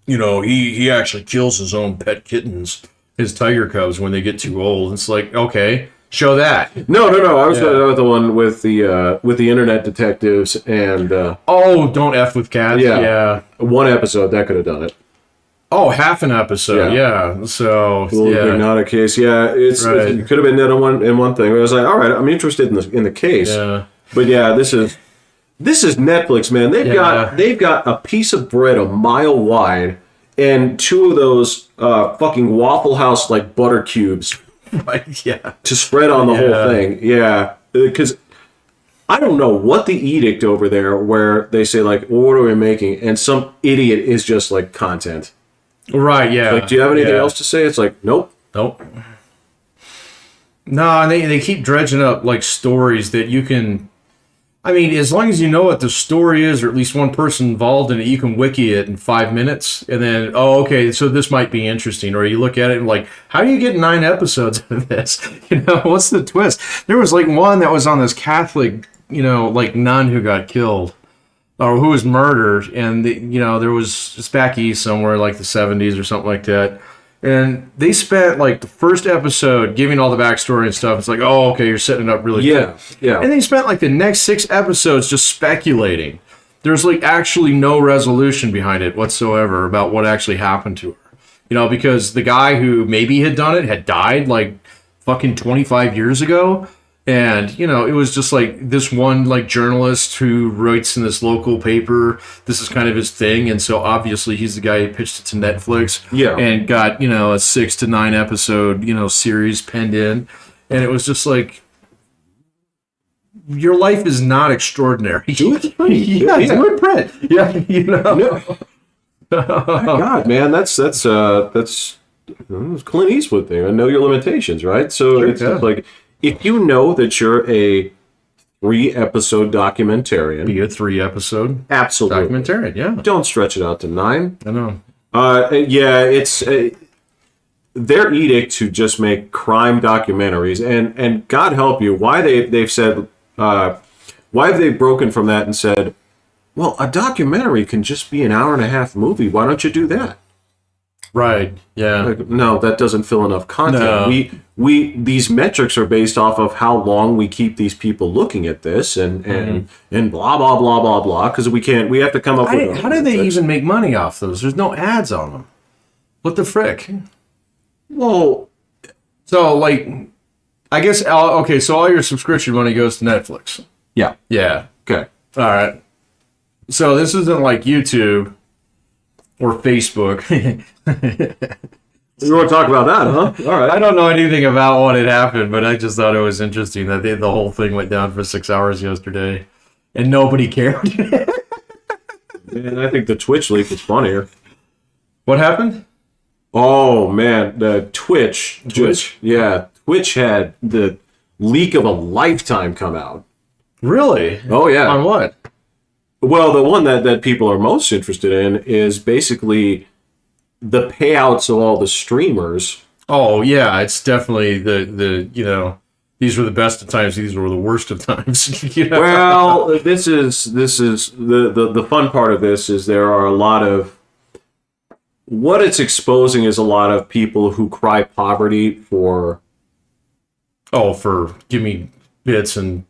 he actually kills his own pet kittens, his tiger cubs, when they get too old. It's like, okay, show that. No. I was talking about the one with the internet detectives and. Don't F with cats. Yeah. One episode that could have done it. Oh, half an episode. Yeah. So not a case. Yeah, it could have been done in one thing. I was like, all right, I'm interested in the case. Yeah. But yeah, this is Netflix, man. They've got a piece of bread a mile wide and two of those fucking Waffle House like butter cubes. Right. Yeah. To spread on the whole thing. Yeah. Because I don't know what the edict over there where they say like, well, what are we making? And some idiot is just like content. Right, yeah. Like, do you have anything else to say? It's like, nope. No, and they keep dredging up like stories that you can. I mean, as long as you know what the story is, or at least one person involved in it, you can wiki it in 5 minutes, and then, okay, so this might be interesting. Or you look at it and like, how do you get 9 episodes of this? What's the twist? There was like one that was on this Catholic, like nun who got killed. Or who was murdered, and there was it's back east somewhere, like the 70s or something like that. And they spent like the first episode giving all the backstory and stuff. It's like, oh, okay, you're setting it up really good. Yeah. And they spent like the next 6 episodes just speculating. There's like actually no resolution behind it whatsoever about what actually happened to her. Because the guy who maybe had done it had died like fucking 25 years ago. And, it was just like this one like journalist who writes in this local paper. This is kind of his thing. And so obviously he's the guy who pitched it to Netflix. Yeah. And got, a 6 to 9 episode, series penned in. And it was just like, your life is not extraordinary. Do it. Yeah, do it, Brett. Yeah, No. God, man, that's Clint Eastwood thing. I know your limitations, right? So Sure, it's just like, if you know that you're a 3-episode documentarian, be a 3-episode absolutely documentarian. Yeah, don't stretch it out to 9. I know. It's their edict to just make crime documentaries, and God help you, why they've said why have they broken from that and said, well, a documentary can just be an hour-and-a-half movie. Why don't you do that? Right. Yeah. Like, no, that doesn't fill enough content. No. We these metrics are based off of how long we keep these people looking at this and blah blah blah blah blah, because we have to come up with how do they even make money off those? There's no ads on them. What the frick? Well, so like, I guess okay. So all your subscription money goes to Netflix. Yeah. Okay. All right. So this isn't like YouTube or Facebook. You want to talk about that, huh? All right. I don't know anything about what had happened, but I just thought it was interesting that the whole thing went down for 6 hours yesterday, and nobody cared. Man, I think the Twitch leak is funnier. What happened? Oh man, the Twitch. Yeah, Twitch had the leak of a lifetime come out. Really? Oh yeah. On what? Well, the one that people are most interested in is basically the payouts of all the streamers. Oh yeah, it's definitely the these were the best of times, these were the worst of times. Well, this is the fun part of this is there are a lot of what it's exposing is a lot of people who cry poverty for give me bits and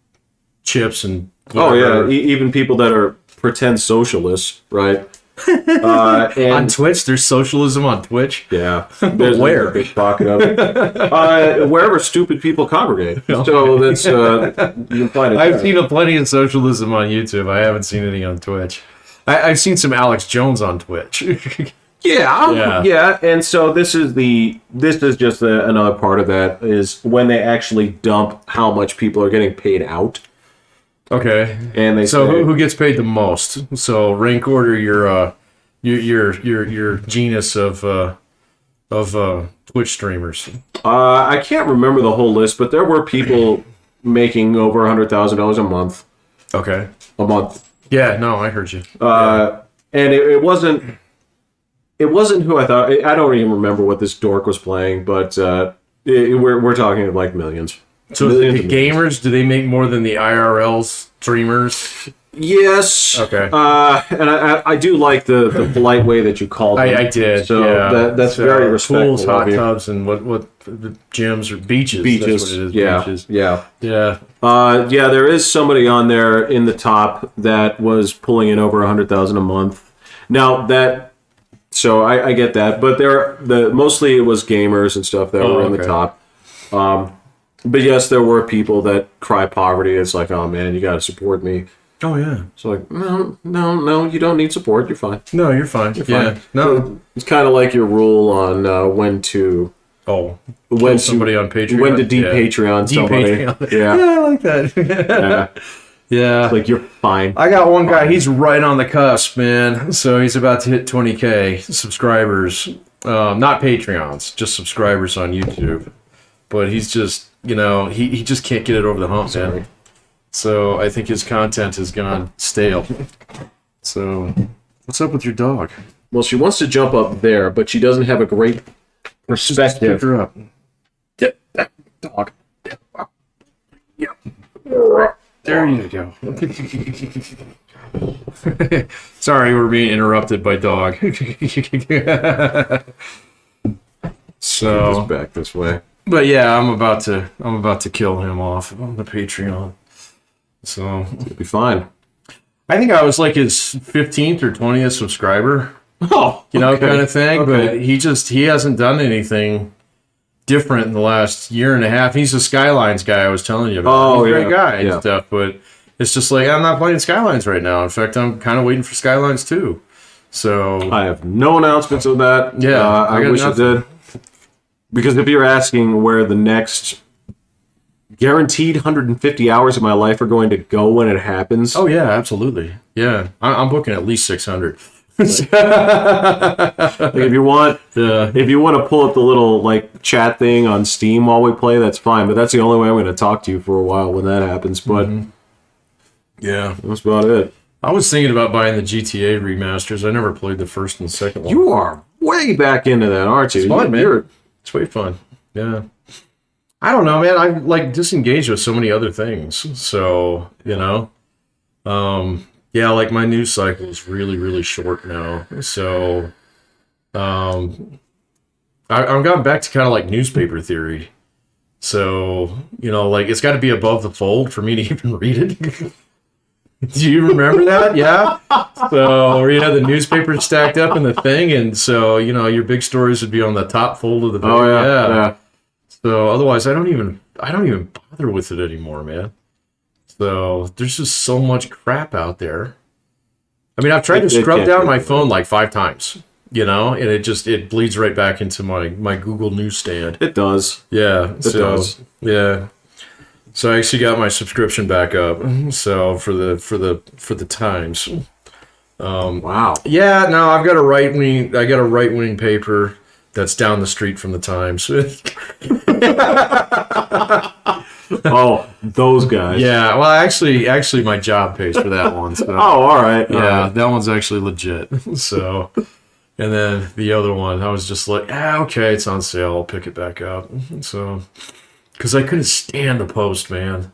chips and whatever. Even people that are pretend socialists, right? And on Twitch, there's socialism on Twitch. Yeah, there's where? a big pocket of it. Wherever stupid people congregate. So that's you can find it. I've seen plenty of socialism on YouTube. I haven't seen any on Twitch. I've seen some Alex Jones on Twitch. Yeah. And so this is just another part of that is when they actually dump how much people are getting paid out. Okay. And they so say, who gets paid the most? So rank order your genus of Twitch streamers. I can't remember the whole list, but there were people making over $100,000 a month. Okay. A month. Yeah. No, I heard you. and it wasn't who I thought. I don't even remember what this dork was playing, but we're talking like millions. So the gamers, do they make more than the IRL streamers? Yes. Okay. And I do like the polite way that you called them. I did. So yeah. that's very respectful. Pools, hot of you. tubs, and what gyms or beaches. Beaches. That's what it is. Yeah. Beaches. Yeah. Yeah. Yeah. There is somebody on there in the top that was pulling in over 100,000 a month. Now that, so I get that, but mostly it was gamers and stuff that were in the top. But yes, there were people that cry poverty. It's like, oh man, you got to support me. Oh yeah. So like, no, you don't need support. You're fine. No, you're fine. You're fine. No, it's kind of like your rule on when to somebody on Patreon. When to de-Patreon somebody. Yeah, I like that. Yeah. It's like, you're fine. I got one guy. He's right on the cusp, man. So he's about to hit 20K subscribers. Not Patreons, just subscribers on YouTube. But he's just, he just can't get it over the hump, man. So I think his content has gone stale. So what's up with your dog? Well, she wants to jump up there, but she doesn't have a great perspective. Pick her up. Get that dog. Yeah. There you go. Sorry, we're being interrupted by dog. So just back this way. But yeah, I'm about to kill him off on the Patreon. So it'll be fine. I think I was like his 15th or 20th subscriber. Oh, kind of thing. Okay. But he hasn't done anything different in the last year and a half. He's a Skylines guy I was telling you about. Oh, He's a great guy and stuff, but it's just like, I'm not playing Skylines right now. In fact, I'm kind of waiting for Skylines 2. So I have no announcements of that. Yeah, I wish I did. Because if you're asking where the next guaranteed 150 hours of my life are going to go when it happens. Oh yeah, absolutely. Yeah, I'm booking at least 600. Like if you want to pull up the little like chat thing on Steam while we play, that's fine. But that's the only way I'm going to talk to you for a while when that happens. But yeah, that's about it. I was thinking about buying the GTA remasters. I never played the first and second one. You are way back into that, aren't you? It's fun, man. It's way fun. Yeah. I don't know, man. I like disengaged with so many other things. So, yeah, like my news cycle is really, really short now. So, I've gotten back to kind of like newspaper theory. So, like it's got to be above the fold for me to even read it. Do you remember that? Yeah. So where you had the newspaper stacked up in the thing, and so your big stories would be on the top fold of the. Oh yeah. So otherwise, I don't even bother with it anymore, man. So there's just so much crap out there. I mean, I've tried to scrub down my phone like 5 times, and it bleeds right back into my Google newsstand. It does. Yeah. It does. Yeah. So I actually got my subscription back up. So for the Times. Wow. Yeah, no, I got a right wing paper that's down the street from the Times. Oh, those guys. Yeah, well, actually, my job pays for that one. So. Oh, all right. Yeah, that one's actually legit. So, and then the other one, I was just like, okay, it's on sale. I'll pick it back up. So. Because I couldn't stand the Post, man.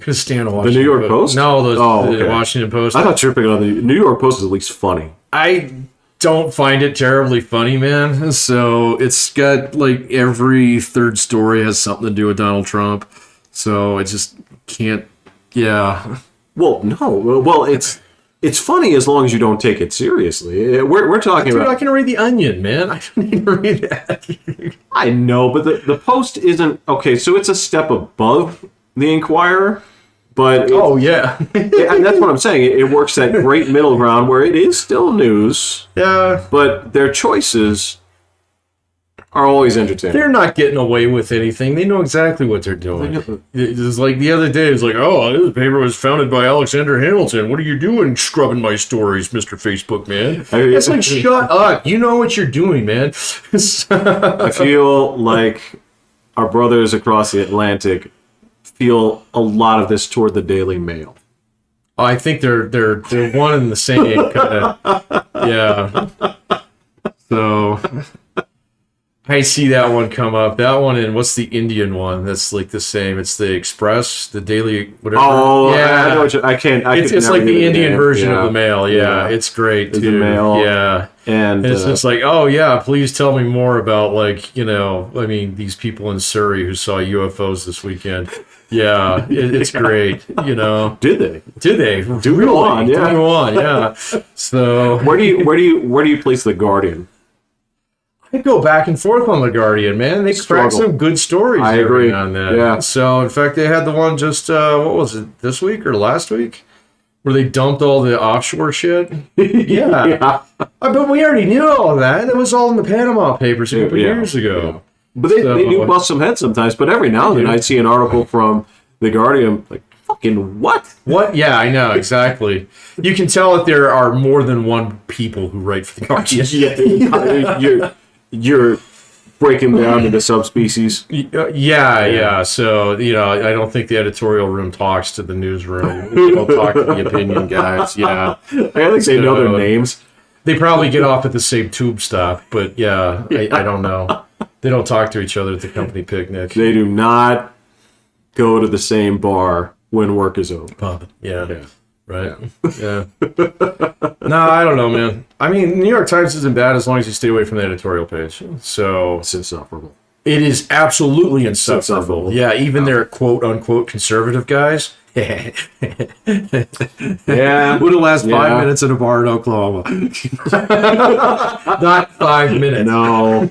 Couldn't stand the Washington The New York Post? No, the Washington Post. I thought you were picking on the New York Post is at least funny. I don't find it terribly funny, man. So it's got like every third story has something to do with Donald Trump. So I just can't. Yeah. Well, no. Well, it's funny as long as you don't take it seriously. We're talking about. I can read The Onion, man. I don't need to read that. I know, but the Post isn't okay. So it's a step above the Inquirer, but yeah, and that's what I'm saying. It works that great middle ground where it is still news. Yeah, but their choices are always entertaining. They're not getting away with anything. They know exactly what they're doing. It's like the other day, it was like, this paper was founded by Alexander Hamilton. What are you doing scrubbing my stories, Mr. Facebook man? It's like, shut up. You know what you're doing, man. I feel like our brothers across the Atlantic feel a lot of this toward the Daily Mail. I think they're one and the same kind of. Yeah. So I see that one come up. That one, and what's the Indian one? That's like the same. It's the Express, the Daily, whatever. Oh, yeah. I know what I can't. It's like the Indian version of the Mail. Yeah, it's great too. The Mail. Yeah, and it's just like, oh yeah, please tell me more about like I mean, these people in Surrey who saw UFOs this weekend. Yeah, it's great. Did they? Did they? Do go on? Yeah. Do go on? Yeah. So where do you place the Guardian? I go back and forth on the Guardian, man. They crack some good stories. I agree on that. Yeah. So in fact, they had the one just what was it, this week or last week, where they dumped all the offshore shit. Yeah. But we already knew all that. It was all in the Panama Papers a couple years ago. Yeah. But they do bust some heads sometimes. But every now and then I see an article from the Guardian like, fucking what? What? Yeah, I know, exactly. You can tell that there are more than one people who write for the Guardian. You're breaking down into subspecies. Yeah. So, I don't think the editorial room talks to the newsroom. They don't talk to the opinion guys. Yeah. I think they know their names. They probably get off at the same tube stop, but I don't know. They don't talk to each other at the company picnic. They do not go to the same bar when work is over. Pub. Yeah. Right. Yeah. No, I don't know, man. I mean, New York Times isn't bad as long as you stay away from the editorial page. So it's insufferable. It is absolutely insufferable. Yeah, even their quote unquote conservative guys. Yeah. Would have lasted 5 minutes at a bar in Oklahoma. Not 5 minutes. No,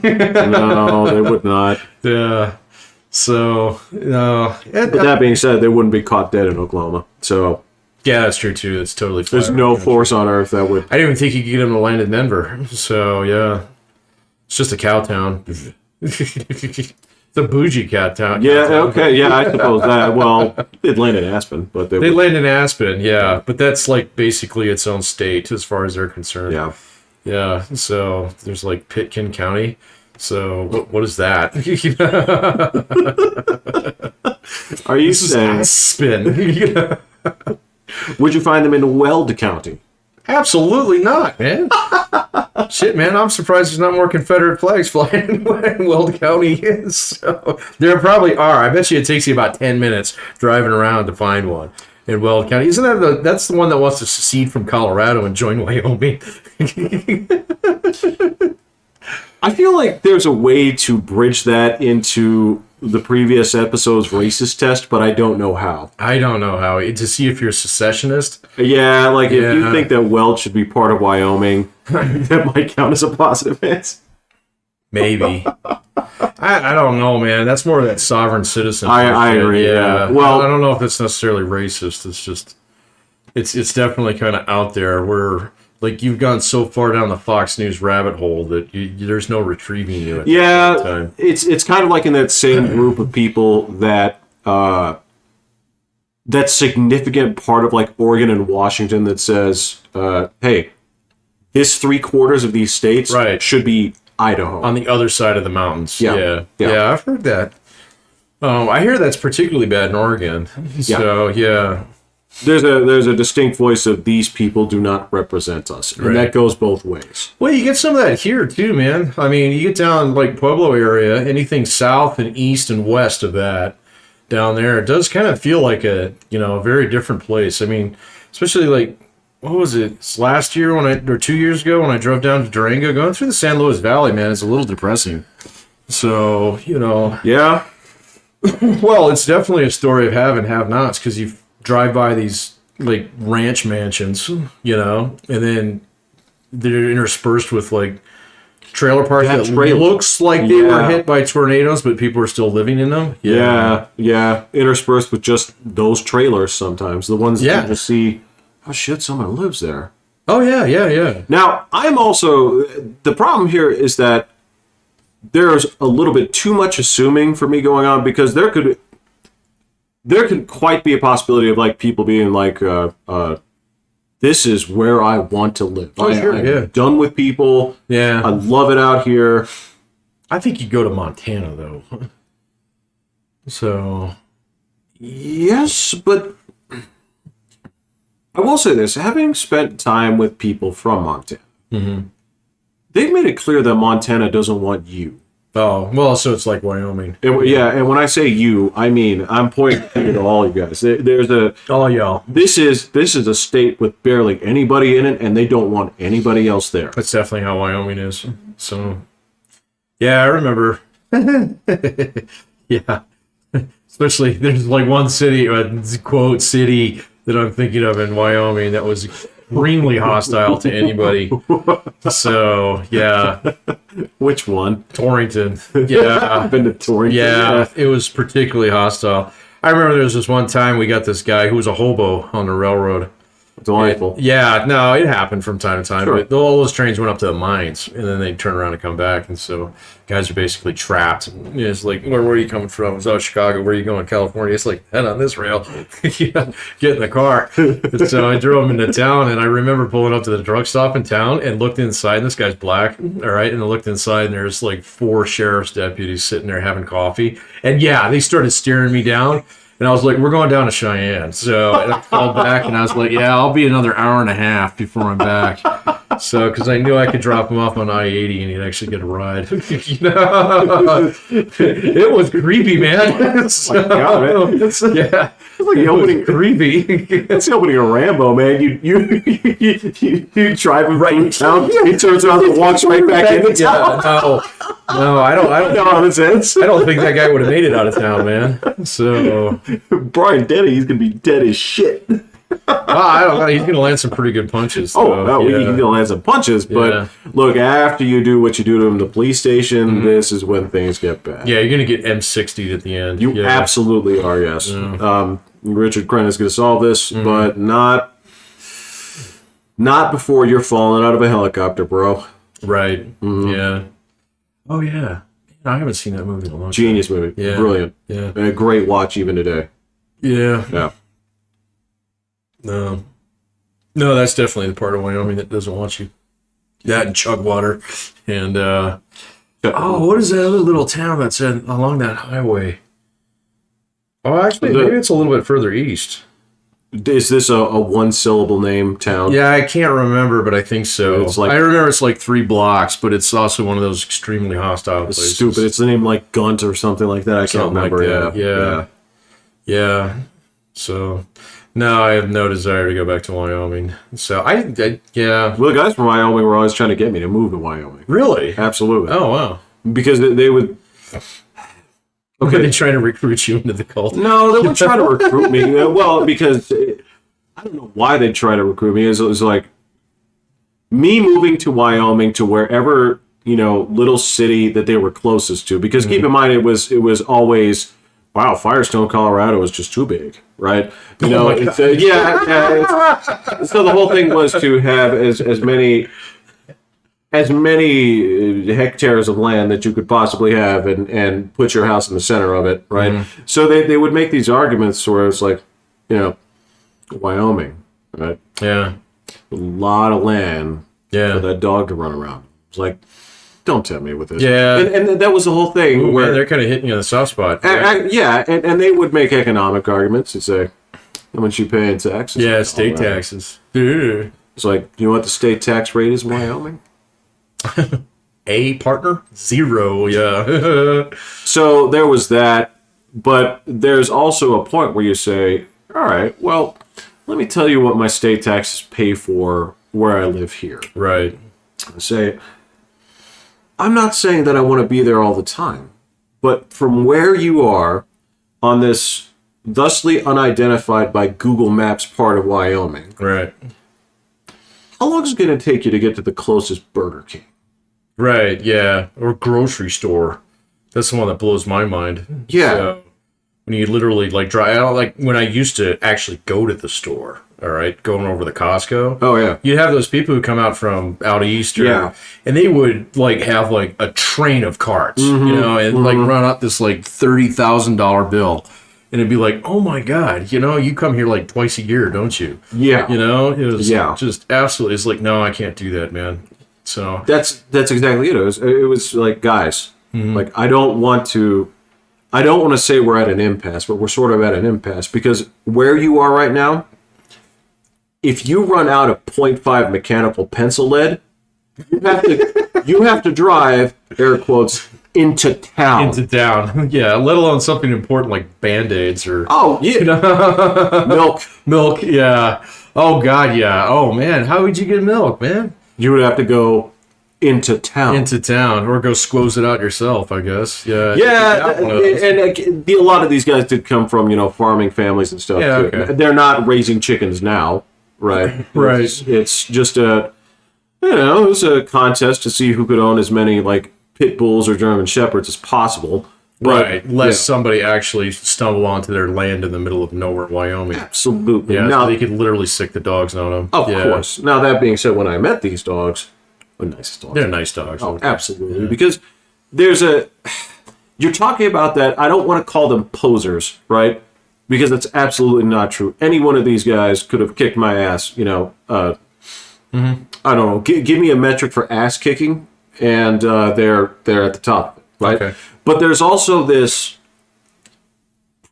they would not. Yeah. So, but that being said, they wouldn't be caught dead in Oklahoma. So. Yeah, that's true too. It's totally fine. There's no force on earth that would. I didn't even think you could get him to land in Denver. So yeah, it's just a cow town. It's a bougie cat town. Yeah. Okay. Yeah, I suppose that. Well, they'd land in Aspen, but they land in Aspen. Yeah, but that's like basically its own state as far as they're concerned. Yeah. Yeah. So there's like Pitkin County. So what is that? Are you saying Aspen? Would you find them in Weld County? Absolutely not, man. Shit, man, I'm surprised there's not more Confederate flags flying in Weld County. So, there probably are. I bet you it takes you about 10 minutes driving around to find one in Weld County. Isn't that that's the one that wants to secede from Colorado and join Wyoming? I feel like there's a way to bridge that into the previous episode's racist test, but I don't know how. I don't know how. To see if you're a secessionist? Yeah, like if you think that Weld should be part of Wyoming, that might count as a positive answer. Maybe. I don't know, man. That's more of that sovereign citizen. I agree. Yeah. Well, I don't know if it's necessarily racist. It's just, it's definitely kind of out there where, like, you've gone so far down the Fox News rabbit hole that there's no retrieving you. At time. It's kind of like in that same group of people that that significant part of like Oregon and Washington that says, hey, this 3/4 of these states should be Idaho. On the other side of the mountains. Yeah, I've heard that. I hear that's particularly bad in Oregon. So, yeah. There's a distinct voice of these people do not represent us. And that goes both ways. Well, you get some of that here, too, man. I mean, you get down like Pueblo area, anything south and east and west of that down there, it does kind of feel like a very different place. I mean, especially like, what was it? It's last year or 2 years ago when I drove down to Durango, going through the San Luis Valley, man, it's a little depressing. So, Yeah. Well, it's definitely a story of have and have-nots because you drive by these like ranch mansions, and then they're interspersed with like trailer parks that looks like they were hit by tornadoes, but people are still living in them. Yeah. Interspersed with just those trailers sometimes. The ones that people see, oh shit, someone lives there. Oh, yeah. Now, the problem here is that there's a little bit too much assuming for me going on because there could quite be a possibility of like people being like, this is where I want to live. I'm done with people. Yeah. I love it out here. I think you go to Montana though. So. Yes, but I will say this: having spent time with people from Montana, they've made it clear that Montana doesn't want you. Oh, well, so it's like Wyoming. And when I say you, I mean I'm pointing to all you guys. There's a all y'all. This is a state with barely anybody in it, and they don't want anybody else there. That's definitely how Wyoming is. So, yeah, I remember. Yeah, especially there's like one city, quote city, that I'm thinking of in Wyoming that was extremely hostile to anybody. So, yeah. Which one? Torrington. Yeah. I've been to Torrington. Yeah, it was particularly hostile. I remember there was this one time we got this guy who was a hobo on the railroad. Delightful. Yeah, no, it happened from time to time. Sure. But all those trains went up to the mines, and then they'd turn around and come back. And so guys are basically trapped. And it's like, where are you coming from? It's Chicago. Where are you going? California. It's like, head on this rail. Yeah, get in the car. And so I drove him into town, and I remember pulling up to the truck stop in town and looked inside. And this guy's black, all right? And I looked inside, and there's like 4 sheriff's deputies sitting there having coffee. And yeah, they started staring me down. And I was like, we're going down to Cheyenne. So and I called back, and I was like, yeah, I'll be another hour and a half before I'm back. So, because I knew I could drop him off on I-80 and he'd actually get a ride. You know? It was creepy, man. So, God, man. Yeah. It's like the opening, creepy. it's the opening of Rambo, man. You drive him right through town. He turns around and walks right back into town. No, I don't No common sense. I don't think that guy would have made it out of town, man. So Brian Denny, he's gonna be dead as shit. I don't know. He's gonna land some pretty good punches. Oh, no, he's gonna land some punches. But look, after you do what you do to him in the police station, this is when things get bad. Yeah, you're gonna get M60'd at the end. You absolutely are. Yes. Richard Crenn is gonna solve this, but not before you're falling out of a helicopter, bro. Right. Yeah. Oh yeah. I haven't seen that movie in a long time. Genius movie. Yeah. Brilliant. Yeah. And a great watch even today. Yeah. Yeah. No, that's definitely the part of Wyoming that doesn't want you. That and Chugwater. And, what is that other little town that's along that highway? Oh, actually, maybe it's a little bit further east. Is this a one-syllable name town? Yeah, I can't remember, but I think so. It's like, I remember it's like 3 blocks, but it's also one of those extremely hostile places. Stupid. It's the name like Gunt or something like that. I can't remember. Like yeah. So... No, I have no desire to go back to Wyoming. So, yeah. Well, the guys from Wyoming were always trying to get me to move to Wyoming. Really? Absolutely. Oh, wow. Because they would... Okay. Were they trying to recruit you into the cult? No, they weren't trying to recruit me. Well, because... I don't know why they'd try to recruit me. It was like... Me moving to Wyoming to wherever, little city that they were closest to. Because keep in mind, it was always... Wow, Firestone, Colorado is just too big, right? So the whole thing was to have as many hectares of land that you could possibly have and put your house in the center of it, right? So they would make these arguments where it's like, Wyoming, right? Yeah. A lot of land for that dog to run around. It's like, don't tempt me with this. Yeah. And that was the whole thing. Ooh, where man, they're kind of hitting you in the soft spot. And they would make economic arguments and say, how much you pay in taxes? Yeah, state taxes. It's like, you know what the state tax rate is in Wyoming? A partner? 0, yeah. So there was that, but there's also a point where you say, all right, well, let me tell you what my state taxes pay for where I live here. Right. I say, I'm not saying that I want to be there all the time, but from where you are on this thusly unidentified by Google Maps part of Wyoming, right? How long is it going to take you to get to the closest Burger King? Right, yeah, or grocery store. That's the one that blows my mind. Yeah. So, when you literally drive, I don't like when I used to actually go to the store. All right, going over the Costco. Oh yeah, you'd have those people who come out from out east, and they would have a train of carts, and run up this $30,000 bill, and it'd be like, oh my god, you come here twice a year, don't you? Yeah, it was just absolutely. It's like, no, I can't do that, man. So that's exactly it. It was like, guys, I don't want to say we're at an impasse, but we're sort of at an impasse because where you are right now. if you run out of .5 mechanical pencil lead, you have to drive, air quotes, into town. Into town. Yeah, let alone something important like Band-Aids or... Oh, yeah. Milk. Milk, yeah. Oh, God, yeah. Oh, man, how would you get milk, man? You would have to go into town. Into town, or go squoze it out yourself, I guess. Yeah. Yeah, and a lot of these guys did come from, farming families and stuff, too. Okay. They're not raising chickens now, right? Right. It's just it was a contest to see who could own as many, pit bulls or German shepherds as possible. But, right, lest somebody actually stumble onto their land in the middle of nowhere, Wyoming. Absolutely. Yeah, now, so they could literally sick the dogs on them. Of course. Now, that being said, when I met these dogs, nice dogs. They're nice dogs. Oh, absolutely. Yeah. Because you're talking about that, I don't want to call them posers, right? Because that's absolutely not true. Any one of these guys could have kicked my ass, I don't know, give me a metric for ass kicking, and they're at the top, right? Okay. But there's also this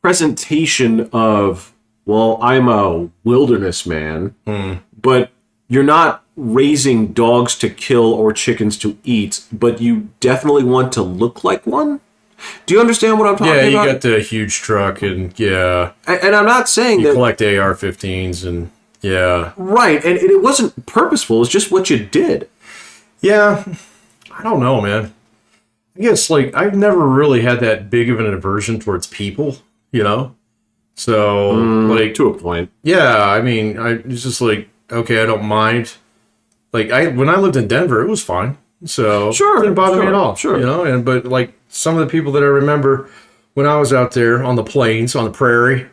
presentation of, well, I'm a wilderness man, but you're not raising dogs to kill or chickens to eat, but you definitely want to look like one? Do you understand what I'm talking about? Yeah, you got the huge truck, and And I'm not saying you that... collect AR-15s, and Right, and it wasn't purposeful, it's just what you did. Yeah, I don't know, man. I guess, I've never really had that big of an aversion towards people, So, to a point. Yeah, I mean, it's just okay, I don't mind. When I lived in Denver, it was fine. So, sure, it didn't bother me at all. Sure. But some of the people that I remember when I was out there on the plains, on the prairie,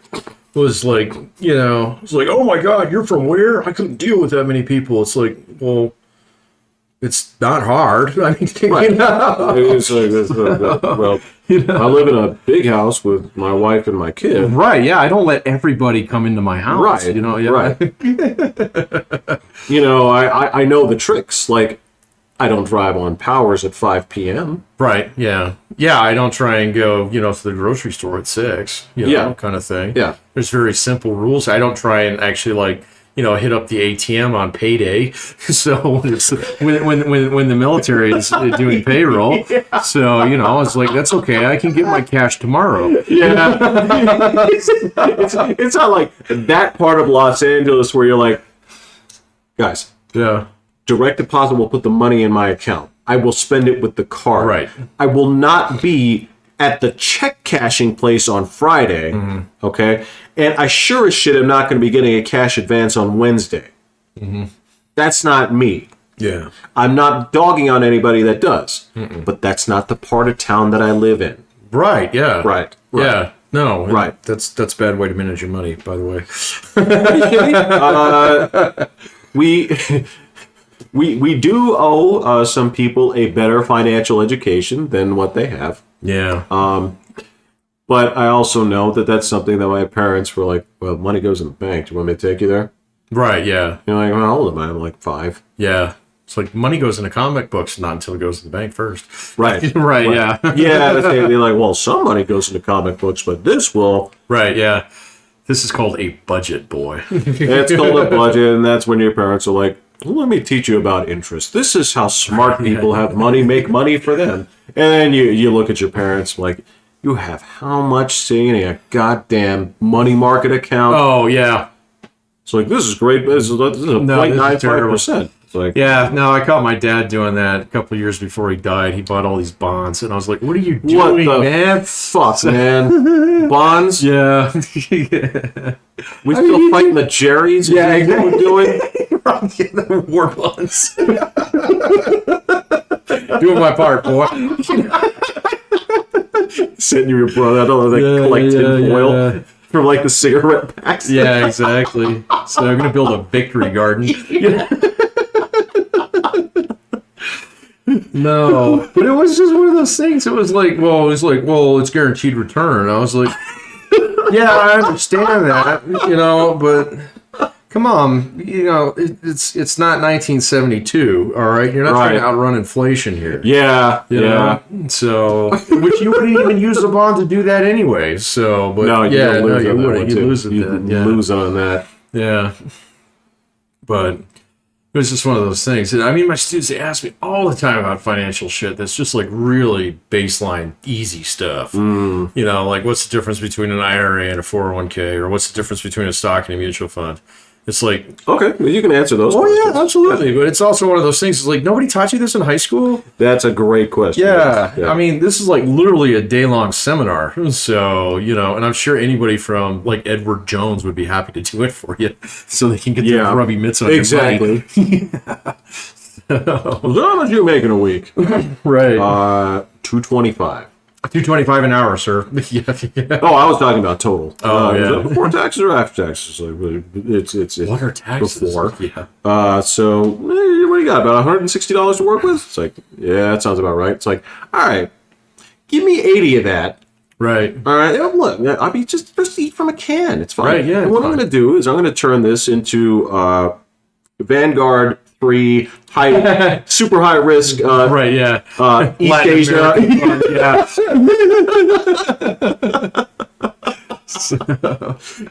was oh my God, you're from where? I couldn't deal with that many people. It's well, it's not hard. I mean, right. It's well, I live in a big house with my wife and my kid. Right, yeah. I don't let everybody come into my house. Right, Yeah. Right. I know the tricks. I don't drive on powers at 5 p.m. Right, yeah. Yeah, I don't try and go, to the grocery store at 6, kind of thing. Yeah. There's very simple rules. I don't try and actually, hit up the ATM on payday. So when the military is doing payroll, so it's that's okay. I can get my cash tomorrow. Yeah, it's not like that part of Los Angeles where you're guys. Yeah. Direct deposit will put the money in my account. I will spend it with the card. Right. I will not be at the check cashing place on Friday. Mm-hmm. Okay. And I sure as shit am not going to be getting a cash advance on Wednesday. Mm-hmm. That's not me. Yeah. I'm not dogging on anybody that does. Mm-mm. But that's not the part of town that I live in. Right. Yeah. Right. Yeah. No. Right. That's a bad way to manage your money, by the way. Are you kidding? We do owe some people a better financial education than what they have. Yeah. But I also know that that's something that my parents were well, money goes in the bank. Do you want me to take you there? Right, yeah. You're how old am I? I'm 5. Yeah. It's money goes into comic books, not until it goes to the bank first. Right. Right, yeah. Yeah, they're well, some money goes into comic books, but this will. Right, yeah. This is called a budget, boy. It's called a budget, and that's when your parents are well, let me teach you about interest. This is how smart people have money, make money for them. And then you look at your parents you have how much sitting in a goddamn money market account? Oh, yeah. It's this is great. This is a 0.95%. Yeah, no, I caught my dad doing that a couple of years before he died. He bought all these bonds, and I was like, what are you doing, man? Fuck, man. Bonds? Yeah. We still fighting the Jerry's? Yeah, exactly. What we're doing? The war bonds. Doing my part, boy. Sending your brother, I don't know, collect tin foil from the cigarette packs. Yeah, exactly. So I'm gonna build a victory garden. No, but it was just one of those things. It was well, it's guaranteed return. I was yeah, I understand that, but come on, it's not 1972, all right? You're not trying to outrun inflation here. Yeah, yeah. So, which you wouldn't even use the bond to do that anyway. So, but no, you wouldn't. You lose it then. You lose on that. Yeah. But it was just one of those things. And I mean, my students, they ask me all the time about financial shit that's just like really baseline, easy stuff. You know, like what's the difference between an IRA and a 401k? Or what's the difference between a stock and a mutual fund? It's like... Okay, well, you can answer those questions. Oh, yeah, absolutely. Yeah. But it's also one of those things. It's like, nobody taught you this in high school? That's a great question. Yeah. I mean, this is like literally a day-long seminar. So, you know, and I'm sure anybody from like Edward Jones would be happy to do it for you so they can get their grubby mitts on your money. How much you making a week? Right. $225. $225 an hour, sir. Yeah. Oh, I was talking about total. Yeah. Before taxes or after taxes? Like, it's what are taxes? Before. Yeah. So what do you got? About $160 to work with? It's like, yeah, that sounds about right. It's like, all right, give me 80 of that. Right. All right. Look, I mean, just eat from a can. It's fine. Right. Yeah. And what I'm going to do is I'm going to turn this into Vanguard 3 super high risk. Right. Yeah. East Asia. Yeah. So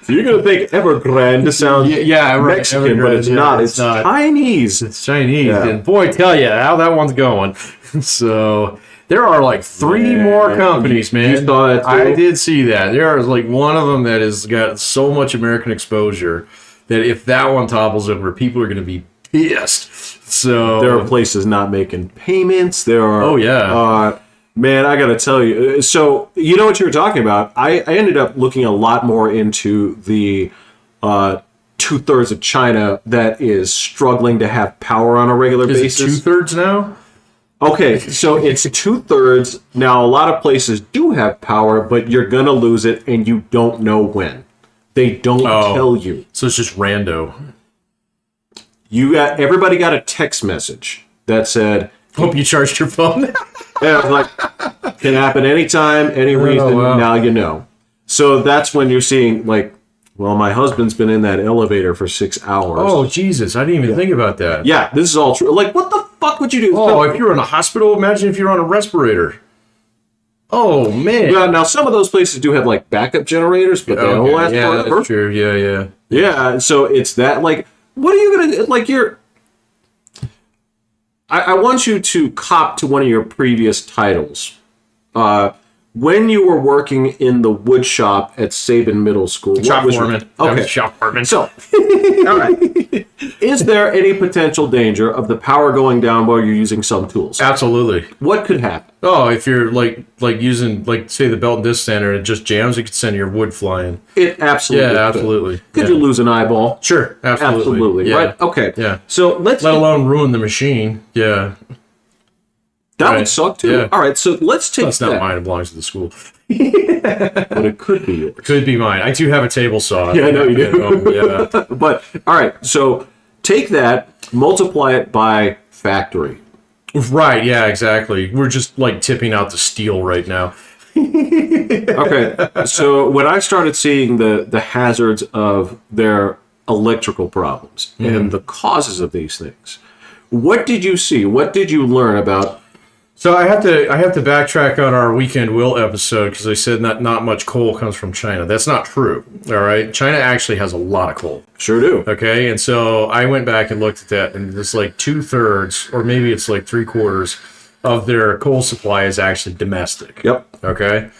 you're going to think Evergrande sounds Mexican, but it's not. It's Chinese. It's Chinese. Yeah. And boy, tell you how that one's going. So there are like 3 more companies, man. You saw that too? I did see that. There is like one of them that has got so much American exposure that if that one topples over, people are going to be pissed. So there are places not making payments. There are. Oh yeah. Man, I got to tell you. So you know what you were talking about. I ended up looking a lot more into the 2/3 of China that is struggling to have power on a regular basis. Is it 2/3 now? Okay, so it's 2/3 now. A lot of places do have power, but you're gonna lose it, and you don't know when. They don't tell you. So it's just rando. Everybody got a text message that said, "Hope you charged your phone." Yeah, it was like, can happen anytime, any reason. Wow. Now you know. So that's when you're seeing like, well, my husband's been in that elevator for 6 hours. Oh Jesus, I didn't even think about that. Yeah, this is all true. Like, what the fuck would you do? Oh, if you're in a hospital, imagine if you're on a respirator. Oh man. Well, now some of those places do have like backup generators, but they don't last forever. That's true. Yeah. Yeah, so it's that like, what are you gonna like? I want you to cop to one of your previous titles. When you were working in the wood shop at Sabin Middle School. Shop foreman. Okay. Shop foreman. So, all right. Is there any potential danger of the power going down while you're using some tools? Absolutely. What could happen? Oh, if you're like using say the belt and disc sander and it just jams, it could send your wood flying. It absolutely could. Absolutely. Could you lose an eyeball? Sure, absolutely. Yeah. Right? Okay. Yeah. So let alone ruin the machine. Yeah. That would suck too. Yeah. All right, so let's take That's not mine. It belongs to the school. But it could be yours. Could be mine. I do have a table saw. Yeah, I know you do. Yeah. But all right, so take that, multiply it by factory. Right. Yeah. Exactly. We're just like tipping out the steel right now. Okay. So when I started seeing the hazards of their electrical problems and the causes of these things, what did you see? What did you learn about? So I have to backtrack on our Weekend Will episode because I said not much coal comes from China. That's not true. All right, China actually has a lot of coal. Sure do. Okay, and so I went back and looked at that, and it's like 2/3, or maybe it's like 3/4 of their coal supply is actually domestic. Yep. Okay.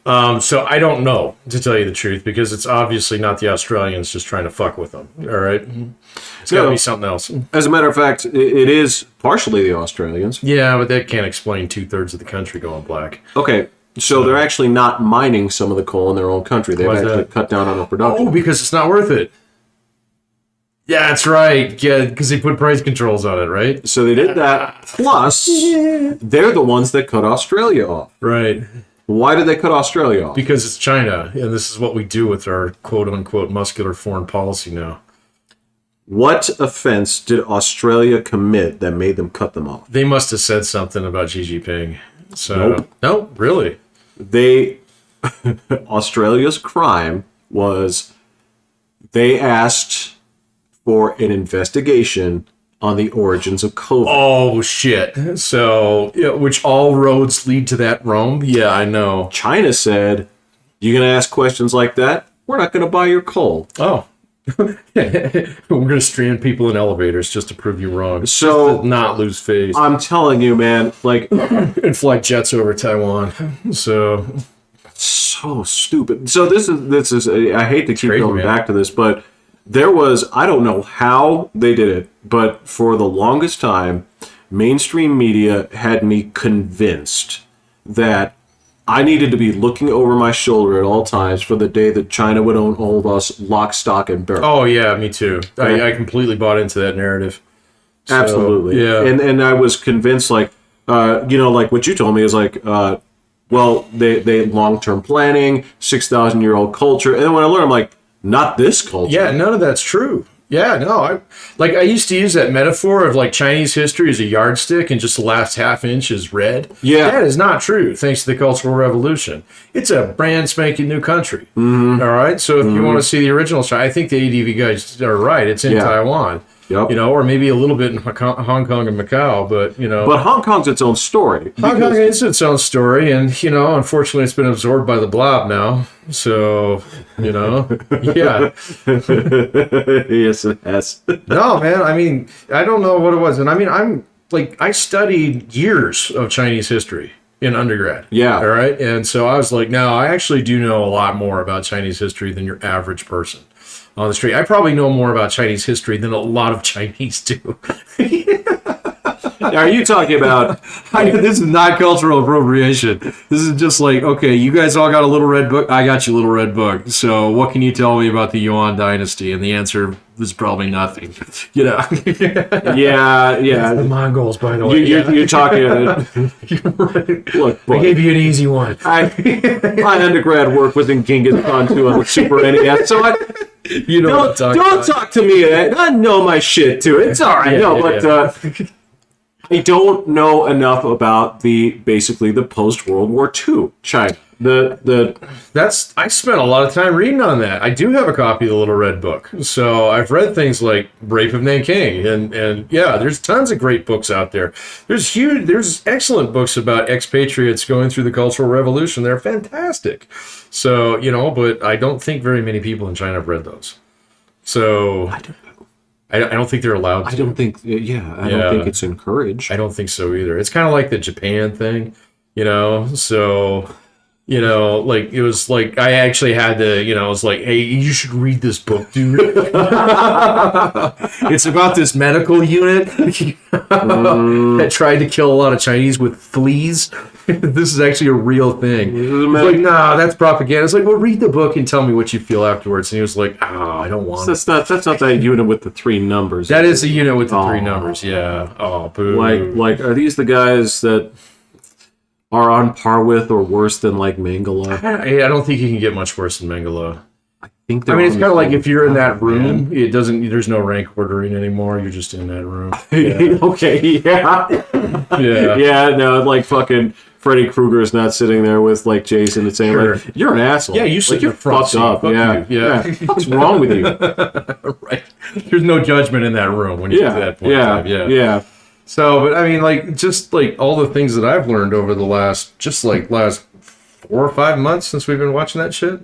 So I don't know, to tell you the truth, because it's obviously not the Australians just trying to fuck with them. All right. It's got to be something else. As a matter of fact, it is partially the Australians. Yeah, but that can't explain 2/3 of the country going black. Okay, so they're actually not mining some of the coal in their own country. They've actually cut down on the production. Oh, because it's not worth it. Yeah, that's right. Yeah, because they put price controls on it, right? So they did that. Plus, they're the ones that cut Australia off. Right. Why did they cut Australia off? Because it's China, and this is what we do with our quote-unquote muscular foreign policy now. What offense did Australia commit that made them cut them off? They must have said something about Xi Jinping. So, Nope, really. Australia's crime was they asked for an investigation on the origins of COVID. Oh, shit. So, which all roads lead to that Rome? Yeah, I know. China said, you're going to ask questions like that? We're not going to buy your coal. Oh. We're gonna strand people in elevators just to prove you wrong. So just to not lose face. I'm telling you, man, like, And fly jets over Taiwan. So stupid. So this is. I hate to keep crazy, going man. back to this, but there was, I don't know how they did it, but for the longest time, mainstream media had me convinced that I needed to be looking over my shoulder at all times for the day that China would own all of us lock, stock, and barrel. Oh yeah, me too. I completely bought into that narrative. So, Absolutely. yeah. And I was convinced, like, like what you told me is like, well, they long-term planning, 6,000-year-old culture. And then when I learned, I'm like, not this culture. Yeah, none of that's true. Yeah, no, I used to use that metaphor of like Chinese history as a yardstick and just the last half inch is red. Yeah. That is not true, thanks to the Cultural Revolution. It's a brand spanking new country. All right, so if you want to see the original China, I think the ADV guys are right. It's in Taiwan. Yep. Or maybe a little bit in Hong Kong and Macau, but But Hong Kong's its own story. Hong Kong is its own story, and unfortunately, it's been absorbed by the blob now. So, yeah. Yes, it has. No, man. I mean, I don't know what it was, and I mean, I studied years of Chinese history in undergrad. Yeah. All right, and so I was like, no, I actually do know a lot more about Chinese history than your average person on the street. I probably know more about Chinese history than a lot of Chinese do. Are you talking about? This is not cultural appropriation. This is just like, okay, you guys all got a little red book. I got you a little red book. So what can you tell me about the Yuan dynasty? And the answer is probably nothing. Yeah. The Mongols, by the way. You're talking. Right. Look, boy, I gave you an easy one. my undergrad work was in Genghis Khan 2 on the Super NES, so don't talk to me. I know my shit too. It's all right. I don't know enough about basically the post World War II China. I spent a lot of time reading on that. I do have a copy of the Little Red Book, so I've read things like Rape of Nanking, and yeah, there's tons of great books out there. There's excellent books about expatriates going through the Cultural Revolution. They're fantastic. So but I don't think very many people in China have read those. So I don't think they're allowed to. I don't think. I don't think it's encouraged. I don't think so either. It's kind of like the Japan thing, So, like it was like I actually had to, it was like, hey, you should read this book, dude. It's about this medical unit that tried to kill a lot of Chinese with fleas. This is actually a real thing. He's like, nah, that's propaganda. It's like, well, read the book and tell me what you feel afterwards. And he was like, I don't want it. That's not that unit with the 3 numbers. That is the unit with the 3 numbers, yeah. Oh, boo. Like, are these the guys that are on par with or worse than like Mangala? I don't think you can get much worse than Mangala. I think it's kind of like if you're in that room, there's no rank ordering anymore. You're just in that room. Yeah. Okay, yeah. Yeah, no, like fucking Freddy Krueger is not sitting there with like Jason and saying, like, you're an asshole. Yeah, you like, you're fucked up. Yeah. What's wrong with you? Right. There's no judgment in that room when you get to that point. Yeah. So, but I mean, like, just like all the things that I've learned over the last 4 or 5 months since we've been watching that shit.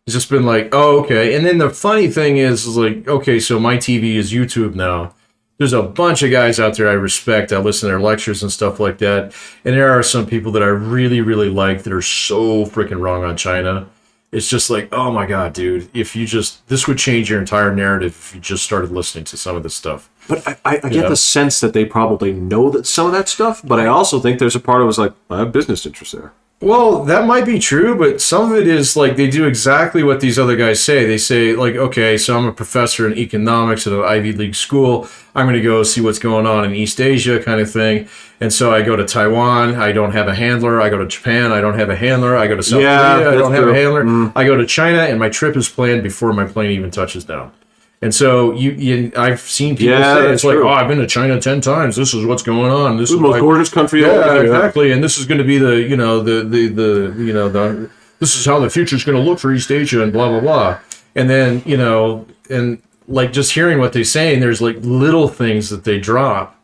It's just been like, oh, okay. And then the funny thing is like, okay, so my TV is YouTube now. There's a bunch of guys out there I respect. I listen to their lectures and stuff like that. And there are some people that I really, really like that are so freaking wrong on China. It's just like, oh my God, dude, this would change your entire narrative if you just started listening to some of this stuff. But I get the sense that they probably know that some of that stuff, but I also think there's a part of us like, I have business interests there. Well, that might be true, but some of it is like they do exactly what these other guys say. They say, like, okay, so I'm a professor in economics at an Ivy League school. I'm going to go see what's going on in East Asia kind of thing. And so I go to Taiwan. I don't have a handler. I go to Japan. I don't have a handler. I go to South Korea. I don't have a handler. I go to China, and my trip is planned before my plane even touches down. And so I've seen people say it's true. Like, oh, I've been to China 10 times. This is what's going on. This is the most gorgeous country. Yeah, exactly. And this is going to be this is how the future is going to look for East Asia and blah blah blah. And then and like just hearing what they say, and there's like little things that they drop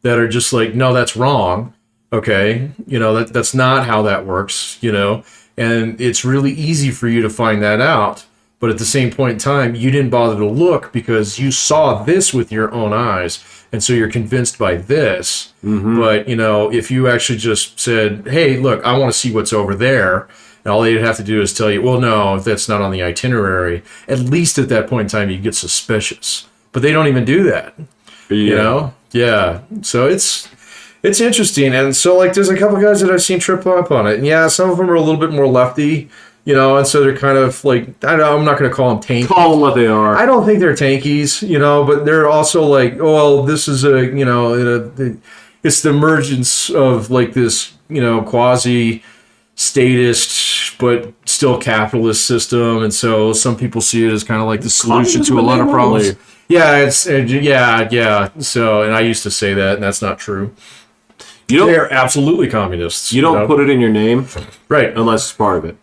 that are just like, no, that's wrong. Okay, that's not how that works. And it's really easy for you to find that out But at the same point in time, you didn't bother to look because you saw this with your own eyes. And so you're convinced by this. Mm-hmm. But, if you actually just said, hey, look, I want to see what's over there. And all they'd have to do is tell you, well, no, that's not on the itinerary. At least at that point in time, you get suspicious. But they don't even do that. Yeah. Yeah. So it's interesting. And so, there's a couple guys that I've seen trip up on it. And yeah, some of them are a little bit more lefty, and so they're kind of I'm not going to call them tankies. Call them what they are. I don't think they're tankies, but they're also this is it's the emergence of this, quasi statist but still capitalist system, and so some people see it as kind of like the solution to a lot of problems. Yeah, yeah. So, and I used to say that, and that's not true. They're absolutely communists. You don't put it in your name, right? Unless it's part of it.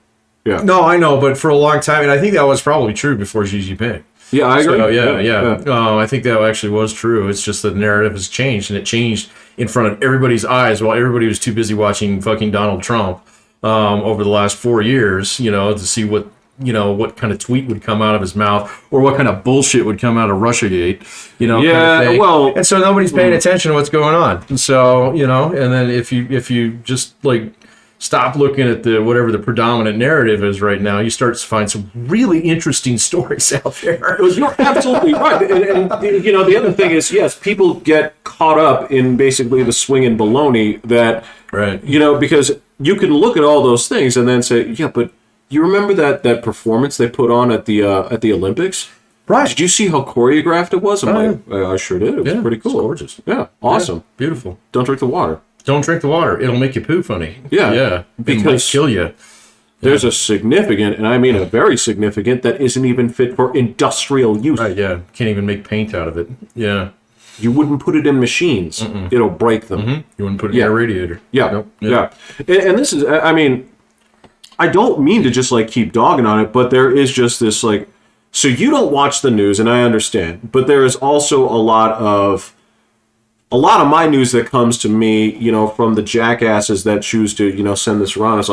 Yeah. No, I know, but for a long time, and I think that was probably true before Xi Jinping. Yeah, I agree. So, yeah. I think that actually was true. It's just the narrative has changed, and it changed in front of everybody's eyes while everybody was too busy watching fucking Donald Trump over the last 4 years, to see what kind of tweet would come out of his mouth or what kind of bullshit would come out of Russiagate, Yeah, kind of thing. well, and so nobody's paying attention to what's going on. And so, and then if you just stop looking at whatever the predominant narrative is right now, you start to find some really interesting stories out there. You're absolutely right. And the other thing is, yes, people get caught up in basically the swinging baloney that, right? Because you can look at all those things and then say, yeah, but you remember that performance they put on at the Olympics? Right. Did you see how choreographed it was? I sure did. It was pretty cool. It's gorgeous. Yeah, awesome. Yeah, beautiful. Don't drink the water. Don't drink the water. It'll make you poo funny. Yeah. Because it might kill you. There's a significant, and I mean a very significant, that isn't even fit for industrial use. Right, yeah. Can't even make paint out of it. Yeah. You wouldn't put it in machines. Mm-mm. It'll break them. Mm-hmm. You wouldn't put it in a radiator. Yeah. Nope. Yeah. And this is, I don't mean to just keep dogging on it, but there is just this so you don't watch the news, and I understand, but there is also a lot of my news that comes to me, from the jackasses that choose to, send this around. It's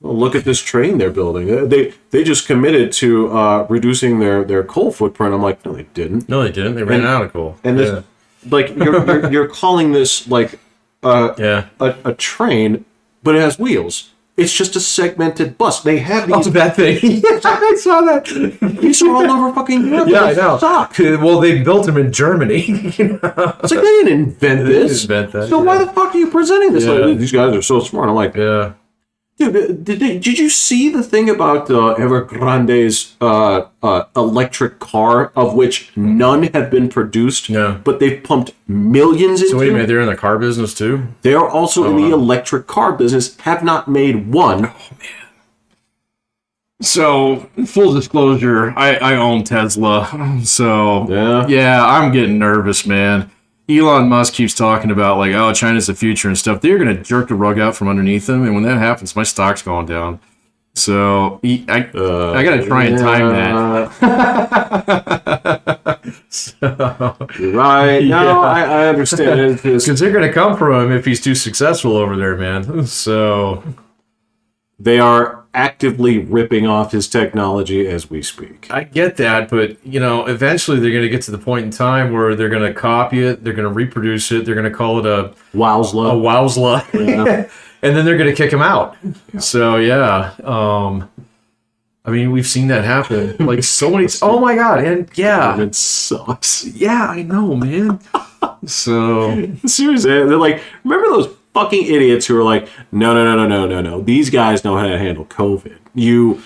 look at this train they're building. They just committed to reducing their coal footprint. I'm no, they didn't. No, they didn't. They ran out of coal. And this, you're calling this a train, but it has wheels. It's just a segmented bus. They have these. Oh, that thing. Yeah, I saw that. These are all over fucking Europe. Yeah, I know. Well, they built them in Germany. It's they didn't invent this. They didn't invent that. So why the fuck are you presenting this? Yeah. These guys are so smart. I'm yeah. Dude, did you see the thing about Evergrande's electric car, of which none have been produced, but they've pumped millions into? So wait a minute, they're in the car business too? They are also in the electric car business, have not made one. Oh, man. So, full disclosure, I own Tesla, so yeah, I'm getting nervous, man. Elon Musk keeps talking about China's the future and stuff. They're going to jerk the rug out from underneath them, and when that happens, my stock's going down. So I got to try and time that. You're right. No, I understand. Because they're going to come for him if he's too successful over there, man. So they are actively ripping off his technology as we speak. I get that, but eventually they're going to get to the point in time where they're going to copy it, they're going to reproduce it, they're going to call it a wowsla, yeah. And then they're going to kick him out. Yeah. So we've seen that happen so many. Oh my god, and it sucks. Yeah, I know, man. So seriously, they're remember those fucking idiots who are no. These guys know how to handle COVID. You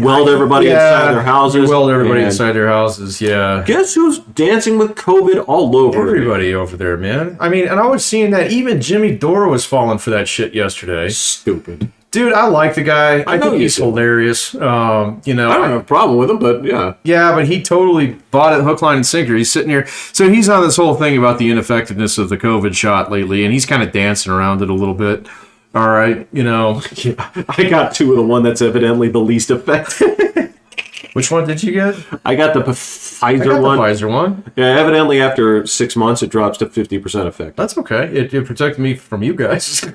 weld everybody inside their houses. You weld everybody inside their houses, yeah. Guess who's dancing with COVID all over? Everybody over there, man. And I was seeing that even Jimmy Dore was falling for that shit yesterday. Stupid. Dude, I like the guy. I think he's hilarious. I don't have a problem with him, but yeah. Yeah, but he totally bought it hook, line, and sinker. He's sitting here. So he's on this whole thing about the ineffectiveness of the COVID shot lately, and he's kind of dancing around it a little bit. All right, I got two of the one that's evidently the least effective. Which one did you get? I got the Pfizer one. The Pfizer one. Yeah, evidently after 6 months, it drops to 50% effect. That's okay. It protected me from you guys. It's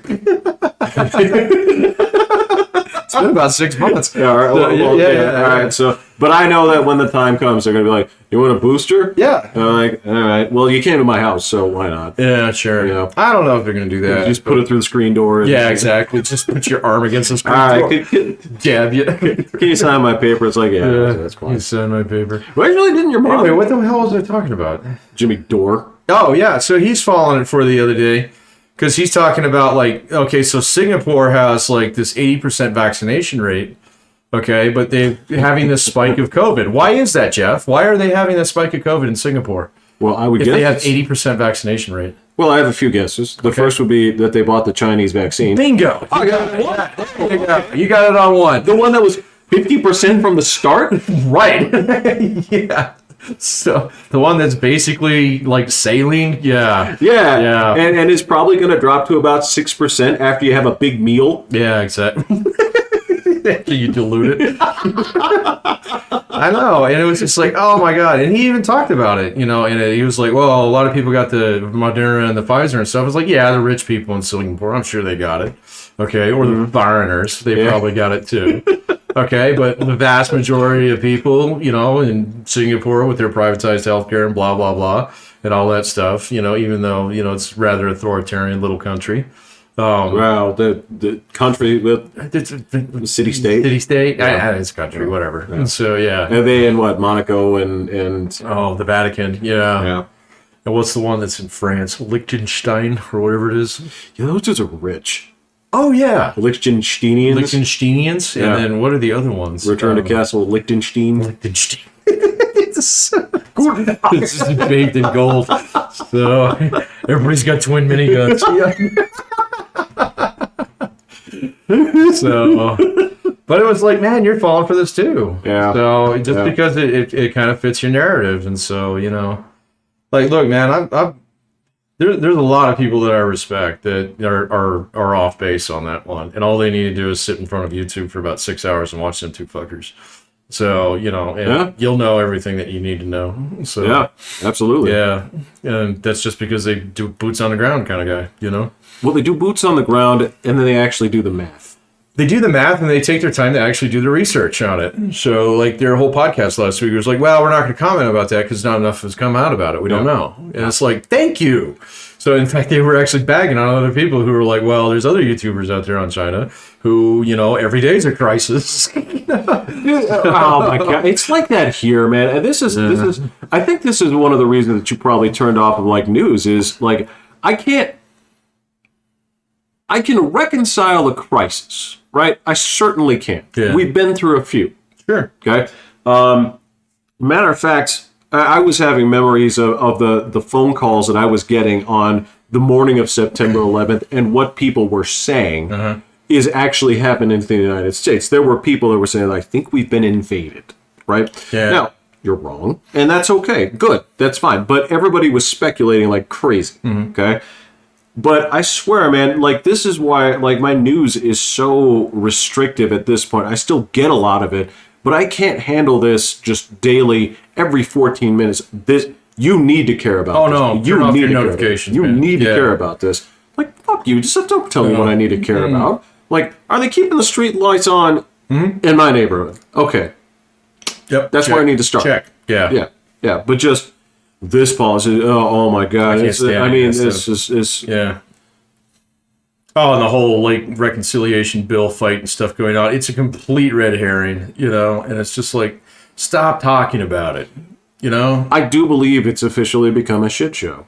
been about 6 months. Yeah, all right. All right. So But I know that when the time comes, they're going to be like, you want a booster? Yeah. And I'm like, all right. Well, you came to my house, so why not? Yeah, sure. You know? I don't know if they're going to do that. Just put it through the screen door. Yeah, exactly. Just put your arm against the screen All door. right. Jab you. Can you sign my paper? It's like, yeah, that's fine. You sign my paper. Well, actually, didn't your mom? Anyway, what the hell was I talking about? Jimmy Dore. Oh, yeah. So he's following it for the other day because he's talking about, like, okay, so Singapore has, like, this 80% vaccination rate. Okay, but they're having this spike of COVID. Why is that, Jeff? Why are they having that spike of COVID in Singapore? Well, I would if guess they have 80% vaccination rate. Well, I have a few guesses. The first would be that they bought the Chinese vaccine. Bingo! You got it. You got it on one. The one that was 50% from the start? Right. Yeah. So the one that's basically like saline, yeah. And it's probably going to drop to about 6% after you have a big meal. Yeah, exactly. After you dilute it. I know, and it was just like, oh my god. And he even talked about it, you know, and he was like, well, a lot of people got the Moderna and the Pfizer and stuff. I was like, yeah, the rich people in Singapore, I'm sure they got it. Okay, or the foreigners, they probably got it too. Okay, but the vast majority of people, you know, in Singapore with their privatized healthcare and blah, blah, blah, and all that stuff, you know, even though, you know, it's rather authoritarian little country. Wow, the country with the city-state? City-state? Yeah. It's country, whatever. Yeah. And so, yeah. Are they in what, Monaco and... Oh, the Vatican, yeah. And what's the one that's in France? Liechtenstein, or whatever it is? Yeah, those dudes are rich. Oh, yeah. Liechtensteinians? Yeah. And then what are the other ones? Return to Castle Liechtenstein. Liechtenstein. It's just bathed in gold. So everybody's got twin miniguns. So, but it was like, man, you're falling for this too. Yeah. So just because it kind of fits your narrative, and so, you know, like, look, man, there's a lot of people that I respect that are off base on that one, and all they need to do is sit in front of YouTube for about 6 hours and watch them two fuckers. So, you know, and you'll know everything that you need to know. So yeah, absolutely. Yeah, and that's just because they do boots on the ground kind of guy, you know? Well, they do boots on the ground, and then they actually do the math. They do the math, and they take their time to actually do the research on it. So, like, their whole podcast last week was like, well, we're not going to comment about that because not enough has come out about it. We don't know. And it's like, thank you. So, in fact, they were actually bagging on other people who were like, well, there's other YouTubers out there on China who, you know, every day is a crisis. Oh, my God. It's like that here, man. And this is, I think this is one of the reasons that you probably turned off of, like, news is, like, I can reconcile the crisis, right? I certainly can. Yeah. We've been through a few. Sure. Okay. Matter of fact, I was having memories of the phone calls that I was getting on the morning of September 11th, and what people were saying is actually happening in the United States. There were people that were saying, I think we've been invaded, right? Yeah. Now, you're wrong, and that's okay. Good. That's fine. But everybody was speculating like crazy, okay? But I swear, man, like, this is why, like, my news is so restrictive at this point. I still get a lot of it, but I can't handle this just daily, every 14 minutes. This, you need to care about this. No, you need your to notifications. You need to care about this. Like, fuck you. Just don't tell me what I need to care about. Like, are they keeping the street lights on in my neighborhood? Okay. Yep. That's where I need to start. Check. Yeah. Yeah. But just this policy, oh my God. This is... Yeah. Oh, and the whole, like, reconciliation bill fight and stuff going on. It's a complete red herring, you know? And it's just like, stop talking about it, you know? I do believe it's officially become a shit show.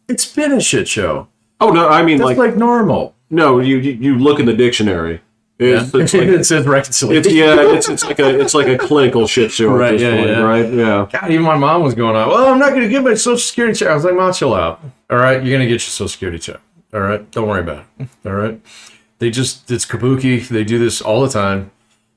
It's been a shit show. Oh, no, I mean, that's like normal. No, you look in the dictionary. It's like, it says reconciliation. It's like a clinical shit show right, at this point, right? Yeah. God, even my mom was going on, well, I'm not going to get my Social Security check. I was like, Mom, chill out. All right, you're going to get your Social Security check. All right, don't worry about it. All right. It's kabuki. They do this all the time.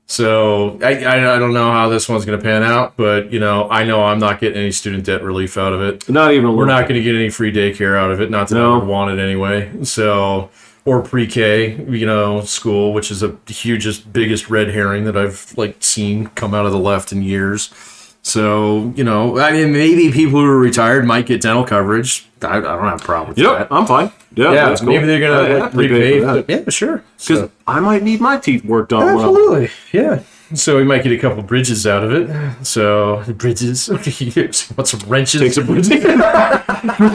So I don't know how this one's going to pan out, but, you know I'm not getting any student debt relief out of it. Not even a little. We're not going to get any free daycare out of it. Not that I would want it anyway. So, or pre-K, you know, school, which is the hugest, biggest red herring that I've like seen come out of the left in years. So, you know, I mean, maybe people who are retired might get dental coverage. I don't have a problem with that. I'm fine. Yeah, that's cool. Maybe they're going to repay. Yeah, sure. Because I might need my teeth worked on. Absolutely. Yeah. So we might get a couple bridges out of it. So bridges. Want some wrenches? Take some bridges.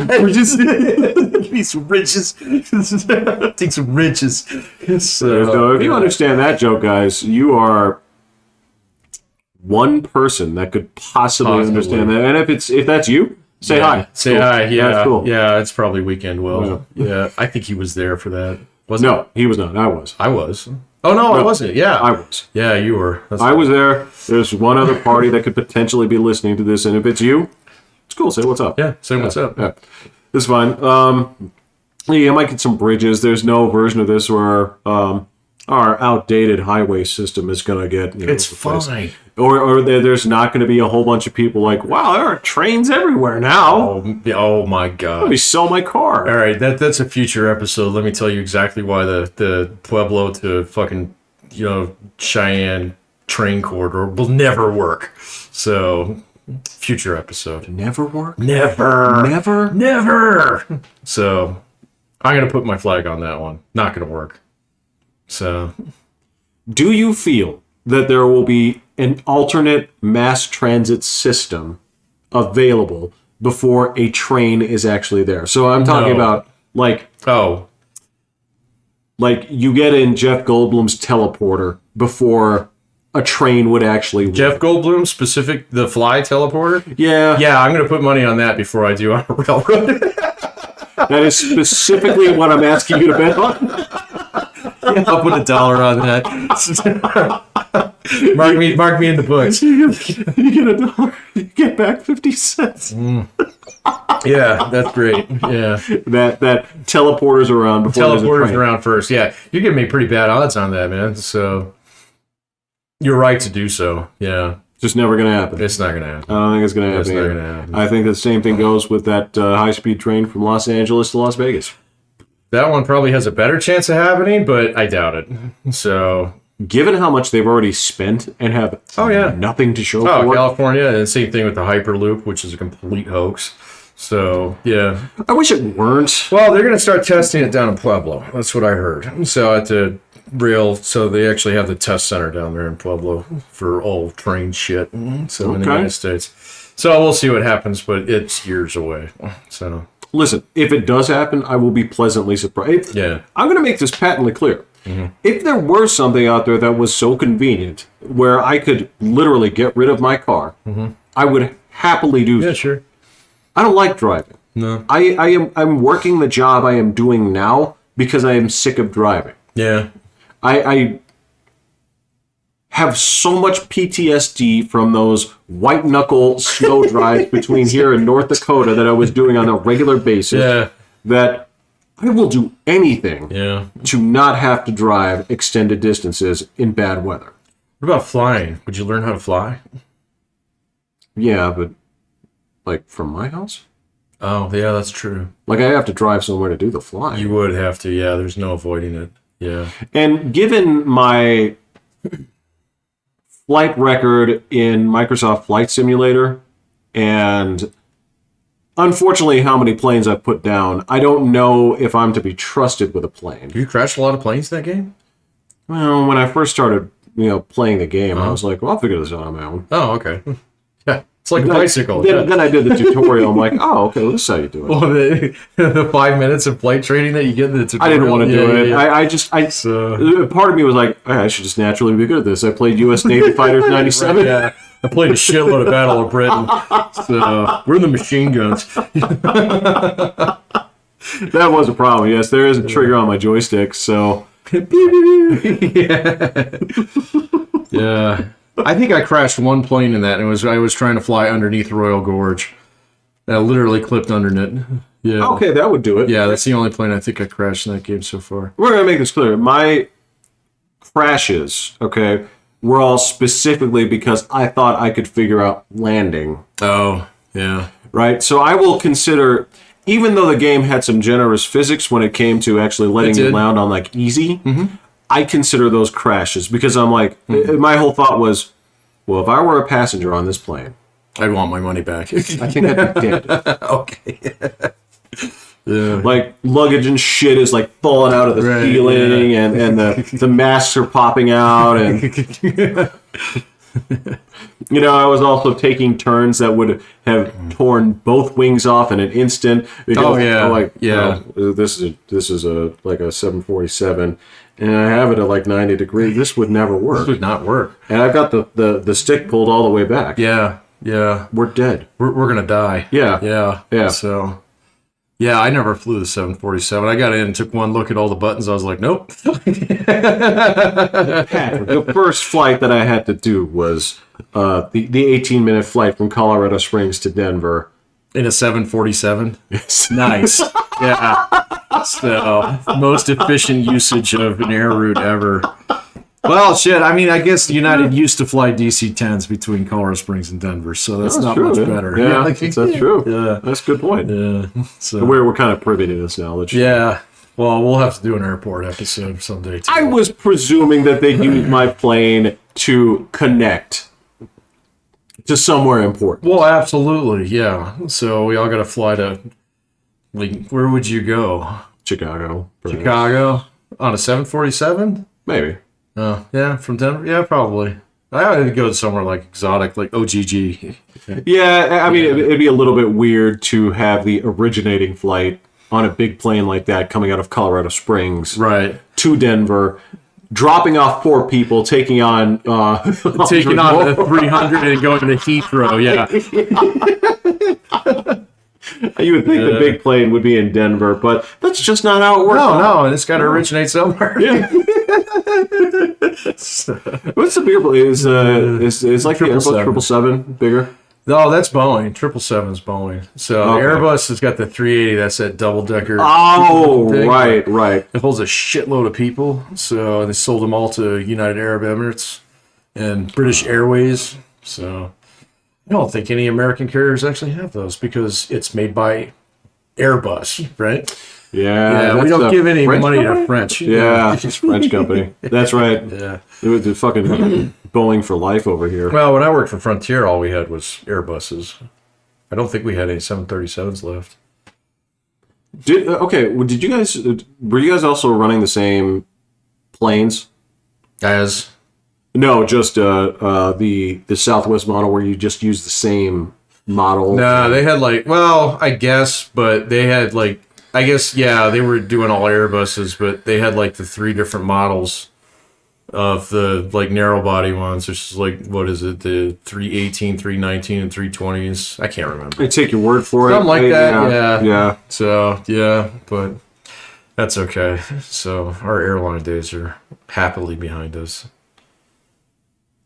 Bridges. Give me some wrenches. Take some wrenches. So if you understand that joke, guys, you are one person that could possibly understand that. And if that's you, say hi. Say cool. hi. Yeah. That's cool. Yeah, it's probably Weekend Will. Yeah. I think he was there for that. No, he was not. I was. I was. Oh, no, I wasn't. Yeah. I was. Yeah, you were. I was there. There's one other party that could potentially be listening to this, and if it's you, it's cool. Say what's up. Yeah, say what's up. Yeah. It's fine. Yeah, I might get some bridges. There's no version of this where our outdated highway system is going to get... It's fine. Or there's not going to be a whole bunch of people like, wow, there are trains everywhere now. Oh my God. Let me sell my car. All right, that's a future episode. Let me tell you exactly why the Pueblo to fucking, Cheyenne train corridor will never work. So, future episode. Never work? Never. So, I'm going to put my flag on that one. Not going to work. So, do you feel that there will be an alternate mass transit system available before a train is actually there? So I'm talking about like you get in Jeff Goldblum's teleporter before a train would actually work. Jeff Goldblum specific, the fly teleporter? Yeah, I'm gonna put money on that before I do on a railroad. That is specifically what I'm asking you to bet on. Yeah, I'll put $1 on that. mark me in the books. You get $1. You get back 50 cents. Yeah, that's great. Yeah, that teleporters around before teleporters around first. Yeah, you're giving me pretty bad odds on that, man. So you're right to do so. Yeah, just never gonna happen. It's not gonna happen. I don't think it's gonna happen. It's not gonna happen. I think the same thing goes with that high-speed train from Los Angeles to Las Vegas. That one probably has a better chance of happening, but I doubt it. So, given how much they've already spent and have nothing to show for it. California, and same thing with the Hyperloop, which is a complete hoax. So, yeah. I wish it weren't. Well, they're going to start testing it down in Pueblo. That's what I heard. So, so they actually have the test center down there in Pueblo for all train shit. So, in the United States. So, we'll see what happens, but it's years away. So... Listen, if it does happen, I will be pleasantly surprised. Yeah. I'm going to make this patently clear. Mm-hmm. If there were something out there that was so convenient where I could literally get rid of my car, I would happily do so. Yeah, sure. I don't like driving. No. I'm working the job I am doing now because I am sick of driving. Yeah. I have so much PTSD from those white knuckle snow drives between here and North Dakota that I was doing on a regular basis that I will do anything to not have to drive extended distances in bad weather. What about flying? Would you learn how to fly? Yeah, but like from my house? Oh, yeah, that's true. Like I have to drive somewhere to do the flying. You would have to, yeah. There's no avoiding it. Yeah. And given my flight record in Microsoft Flight Simulator, and unfortunately how many planes I've put down, I don't know if I'm to be trusted with a plane. Have you crashed a lot of planes in that game? Well, when I first started, playing the game, I was like, well, I'll figure this out on my own. Oh, okay. Yeah, it's like a bicycle. Then I did the tutorial. I'm like, oh, okay, well, this is how you do it. Well, the 5 minutes of flight training that you get in the tutorial. I didn't want to do it. Yeah. Part of me was like, I should just naturally be good at this. I played U.S. Navy Fighters 97. Right, yeah. I played a shitload of Battle of Britain. So we're the machine guns. That was a problem. Yes, there is a trigger on my joystick, so... Yeah. I think I crashed one plane in that, and I was trying to fly underneath Royal Gorge. I literally clipped underneath it. Yeah. Okay, that would do it. Yeah, that's the only plane I think I crashed in that game so far. We're going to make this clear. My crashes, were all specifically because I thought I could figure out landing. Oh, yeah. Right? So I will consider, even though the game had some generous physics when it came to actually letting you land on like easy, I consider those crashes because I'm like, my whole thought was, well, if I were a passenger on this plane, I'd want my money back. I think I'd be dead. Okay. Like luggage and shit is like falling out of the ceiling, and the masks are popping out, and I was also taking turns that would have torn both wings off in an instant. Because this is a like a 747, and I have it at like 90 degrees. This would never work. This would not work. And I've got the stick pulled all the way back. Yeah. We're dead. We're gonna die. Yeah. So, yeah, I never flew the 747. I got in and took one look at all the buttons. I was like, nope. The first flight that I had to do was the 18-minute flight from Colorado Springs to Denver. In a 747? Yes. Nice. Yeah. So, most efficient usage of an air route ever. Well, shit, I mean, I guess United used to fly DC-10s between Colorado Springs and Denver, so that's not true, much better. Yeah, that's true. Yeah. That's a good point. Yeah. So we're kind of privy to this knowledge. Yeah. Well, we'll have to do an airport episode someday, too. I was presuming that they used my plane to connect to somewhere important. Well, absolutely, yeah. So we all got to fly to, like, where would you go? Chicago. Perhaps. Chicago? On a 747? Maybe. Oh, yeah, from Denver? Yeah, probably. I would go somewhere like exotic, like OGG. Yeah, I mean, it'd be a little bit weird to have the originating flight on a big plane like that coming out of Colorado Springs to Denver, dropping off 4 people, taking on the 300 and going to Heathrow. Yeah. You would think the big plane would be in Denver, but that's just not how it works. No, and it's got to originate somewhere. Yeah. What's the bigger plane? Is like the Airbus 777 bigger? No, that's Boeing. 777's Boeing. So the Airbus has got the 380. That's that double-decker. Oh, thing. right. It holds a shitload of people. So they sold them all to United Arab Emirates and British Airways. So I don't think any American carriers actually have those because it's made by Airbus, right? Yeah, we don't give any money company? to French. Yeah, it's French company. That's right. Yeah. It was the fucking Boeing for life over here. Well, when I worked for Frontier, all we had was Airbuses. I don't think we had any 737s left. Did you guys were you guys also running the same planes As? No, just the Southwest model where you just use the same model. No, they had I guess, but they had they were doing all Airbuses, but they had the 3 different models of the narrow body ones, which is what is it, the 318, 319, and 320s? I can't remember. I take your word for Something like that, yeah. So, yeah, but that's okay. So, our airline days are happily behind us.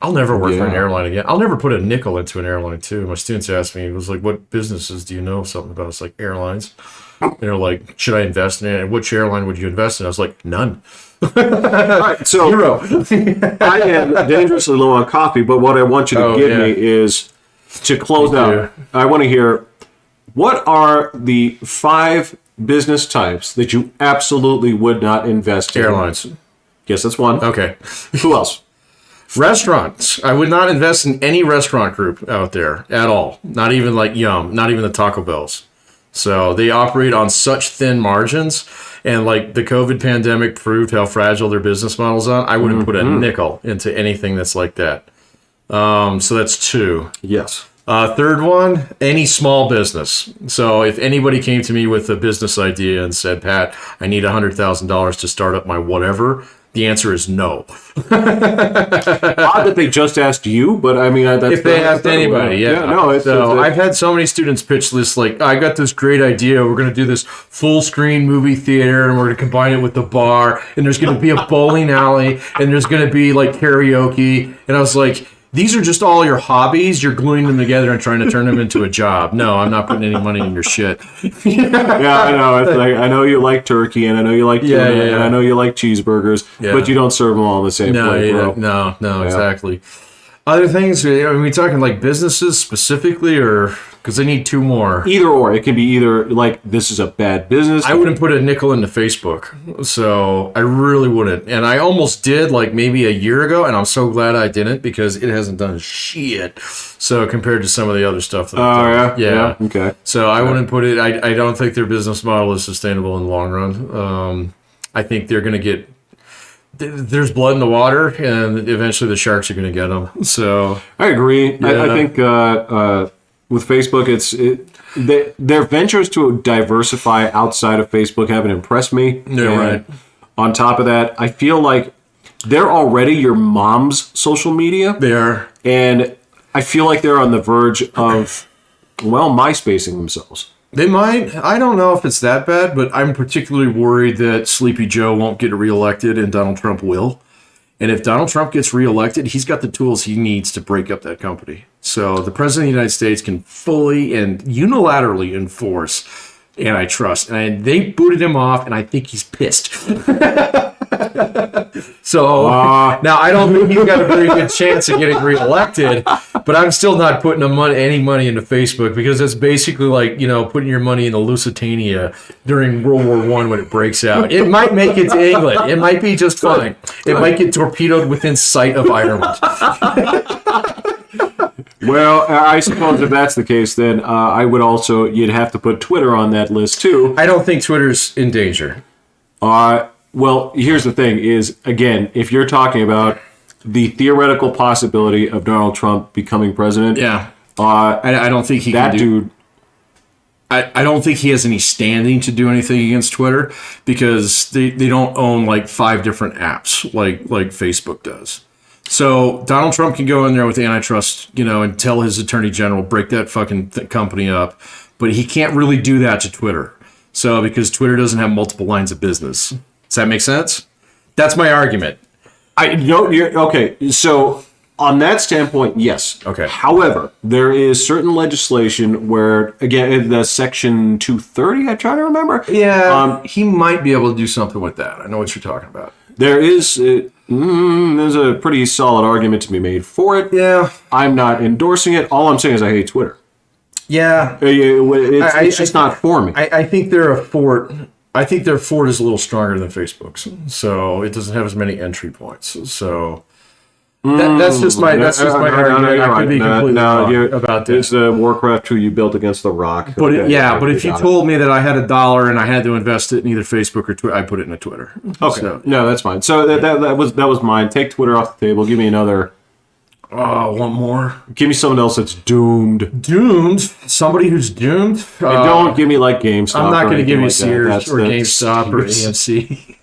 I'll never work for an airline again. I'll never put a nickel into an airline, too. My students asked me, it was what businesses do you know something about? It's airlines. They're like, should I invest in it? And which airline would you invest in? I was like, none. All right, so 0. I am dangerously low on coffee, but what I want you to give me is, to close out, I want to hear, what are the 5 business types that you absolutely would not invest in? Airlines. Yes, that's one. Okay. Who else? Restaurants. I would not invest in any restaurant group out there at all. Not even Yum. Not even the Taco Bells. So they operate on such thin margins, and the COVID pandemic proved how fragile their business models are. I wouldn't put a nickel into anything that's like that. So that's 2. Yes. Third one, any small business. So if anybody came to me with a business idea and said, Pat, I need $100,000 to start up my whatever, the answer is no. Odd that they just asked you, but I mean, if they asked anybody, I've had so many students pitch this, I got this great idea. We're going to do this full screen movie theater, and we're going to combine it with the bar, and there's going to be a bowling alley, and there's going to be karaoke. And I was like, these are just all your hobbies. You're gluing them together and trying to turn them into a job. No, I'm not putting any money in your shit. Yeah, I know. It's I know you like turkey, and I know you like tuna, and I know you like cheeseburgers, but you don't serve them all on the same plate, bro. No, exactly. Other things? Are we talking like businesses specifically, or because they need two more? Either or. It can be either like this is a bad business. I wouldn't put a nickel into Facebook, so I really wouldn't. And I almost did like maybe a year ago, and I'm so glad I didn't because it hasn't done shit. So compared to some of the other stuff. That yeah. Okay. So I wouldn't put it. I don't think their business model is sustainable in the long run. I think they're going to get. There's blood in the water, and eventually the sharks are going to get them. So I agree. Yeah. I think with Facebook, their ventures to diversify outside of Facebook haven't impressed me. Yeah, right. On top of that, I feel like they're already your mom's social media. They are, and I feel like they're on the verge of MySpacing themselves. They might. I don't know if it's that bad, but I'm particularly worried that Sleepy Joe won't get reelected and Donald Trump will. And if Donald Trump gets reelected, he's got the tools he needs to break up that company. So the President of the United States can fully and unilaterally enforce antitrust. And they booted him off, and I think he's pissed. So now I don't think he's got a very good chance of getting reelected, but I'm still not putting any money into Facebook because it's basically like, putting your money in the Lusitania during World War I when it breaks out. It might make it to England. It might be just fine. It might get torpedoed within sight of Ireland. Well, I suppose if that's the case, then you'd have to put Twitter on that list too. I don't think Twitter's in danger. Well, here's the thing is, again, if you're talking about the theoretical possibility of Donald Trump becoming president. Yeah. I don't think he that can do... dude... I don't think he has any standing to do anything against Twitter because they don't own like 5 different apps like Facebook does. So Donald Trump can go in there with antitrust, and tell his attorney general, break that fucking company up. But he can't really do that to Twitter. So because Twitter doesn't have multiple lines of business. Does that make sense? That's my argument. Okay. So on that standpoint, yes. Okay. However, there is certain legislation where, again, the Section 230, I try to remember. Yeah. He might be able to do something with that. I know what you're talking about. There's a pretty solid argument to be made for it. Yeah. I'm not endorsing it. All I'm saying is I hate Twitter. Yeah. It's just not for me. I think they're a fort. I think their fort is a little stronger than Facebook's, so it doesn't have as many entry points. So that's just my argument. I could be completely wrong about this. It's the Warcraft 2 you built against the rock. But but if you told me that I had $1 and I had to invest it in either Facebook or Twitter, I put it in a Twitter. Okay, so, no, that's fine. So that was mine. Take Twitter off the table. Give me another. Oh, one more. Give me someone else that's doomed. Doomed? Somebody who's doomed? And don't give me like GameStop. I'm not going to give you like Sears or GameStop or AMC.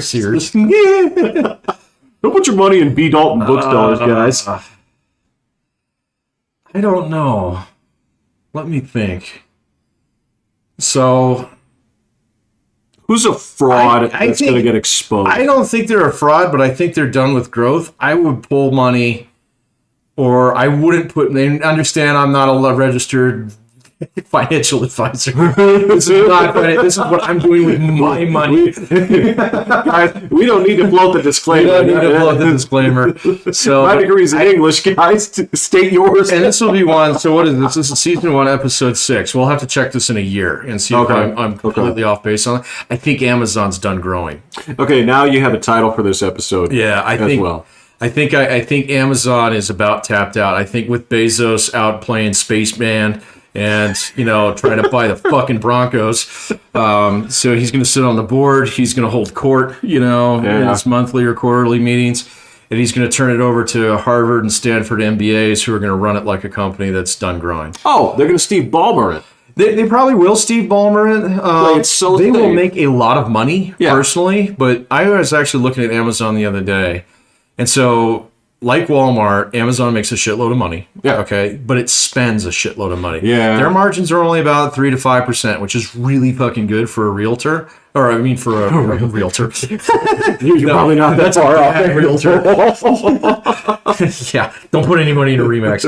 Sears. Don't put your money in B. Dalton bookstores, guys. I don't know. Let me think. So... Who's a fraud that's going to get exposed? I don't think they're a fraud, but I think they're done with growth. I would pull money, or I wouldn't put... Understand I'm not a registered financial advisor. This is what I'm doing with my money. Guys, we don't need to float the disclaimer. So, my degree's in English, guys. State yours. And this will be one. So what is this? This is season 1, episode 6. We'll have to check this in a year and see if I'm completely off base on it. I think Amazon's done growing. Okay, now you have a title for this episode. Yeah, I think Amazon is about tapped out. I think with Bezos out playing Spaceman and, trying to buy the fucking Broncos. So he's going to sit on the board. He's going to hold court, in his monthly or quarterly meetings. And he's going to turn it over to Harvard and Stanford MBAs who are going to run it like a company that's done growing. Oh, they're going to Steve Ballmer it. They probably will Steve Ballmer it. They will make a lot of money, personally. But I was actually looking at Amazon the other day. And so... Like Walmart, Amazon makes a shitload of money. Yeah. Okay. But it spends a shitload of money. Yeah. Their margins are only about 3 to 5%, which is really fucking good for a realtor. Or I mean, for a realtor. You're probably not that far off. Realtor. Yeah. Don't put any money into Remax.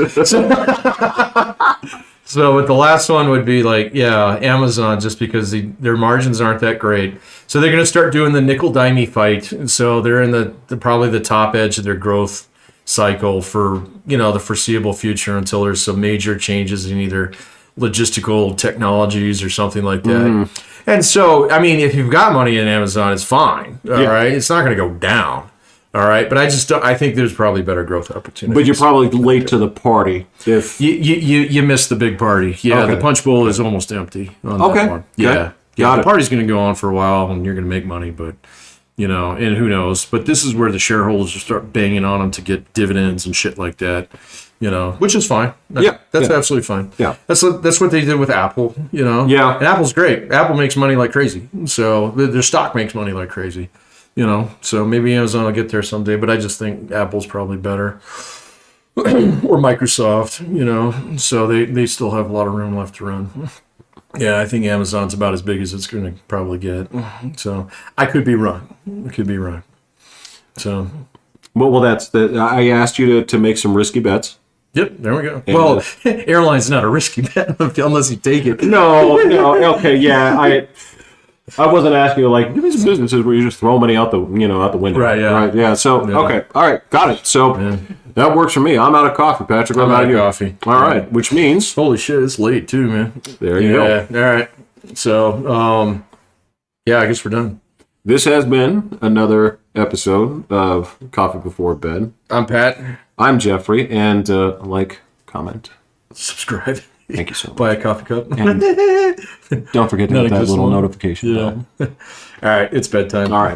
So, but the last one would be Amazon, just because their margins aren't that great. So they're going to start doing the nickel-dimey fight. And so they're in the probably the top edge of their growth cycle for, the foreseeable future until there's some major changes in either logistical technologies or something like that. And so, I mean, if you've got money in Amazon, it's fine. All right. It's not going to go down. All right. But I think there's probably better growth opportunities. But you're probably late to the party if you missed the big party. Yeah. Okay. The punch bowl is almost empty on that one. Yeah. Got the it. party's going to go on for a while and you're going to make money, but and who knows? But this is where the shareholders will start banging on them to get dividends and shit like that. Which is fine. That's absolutely fine. Yeah. That's what they did with Apple, Yeah. And Apple's great. Apple makes money like crazy. So their stock makes money like crazy, So maybe Amazon will get there someday, but I just think Apple's probably better. Or Microsoft, So they still have a lot of room left to run. Yeah, I think Amazon's about as big as it's going to probably get. So I could be wrong. So. Well, I asked you to make some risky bets. Yep, there we go. And airline's not a risky bet unless you take it. No, okay, yeah. I wasn't asking you like give me some businesses where you just throw money out the window. Right, yeah. Right, yeah. So okay, all right, got it. So that works for me. I'm out of coffee, Patrick. I'm out of coffee. All right, which means holy shit, it's late too, man. There you go. All right. So I guess we're done. This has been another episode of Coffee Before Bed. I'm Pat. I'm Jeffrey, and comment, subscribe. Thank you so much. Buy a coffee cup. And don't forget to hit that little notification bell. All right, it's bedtime. All right.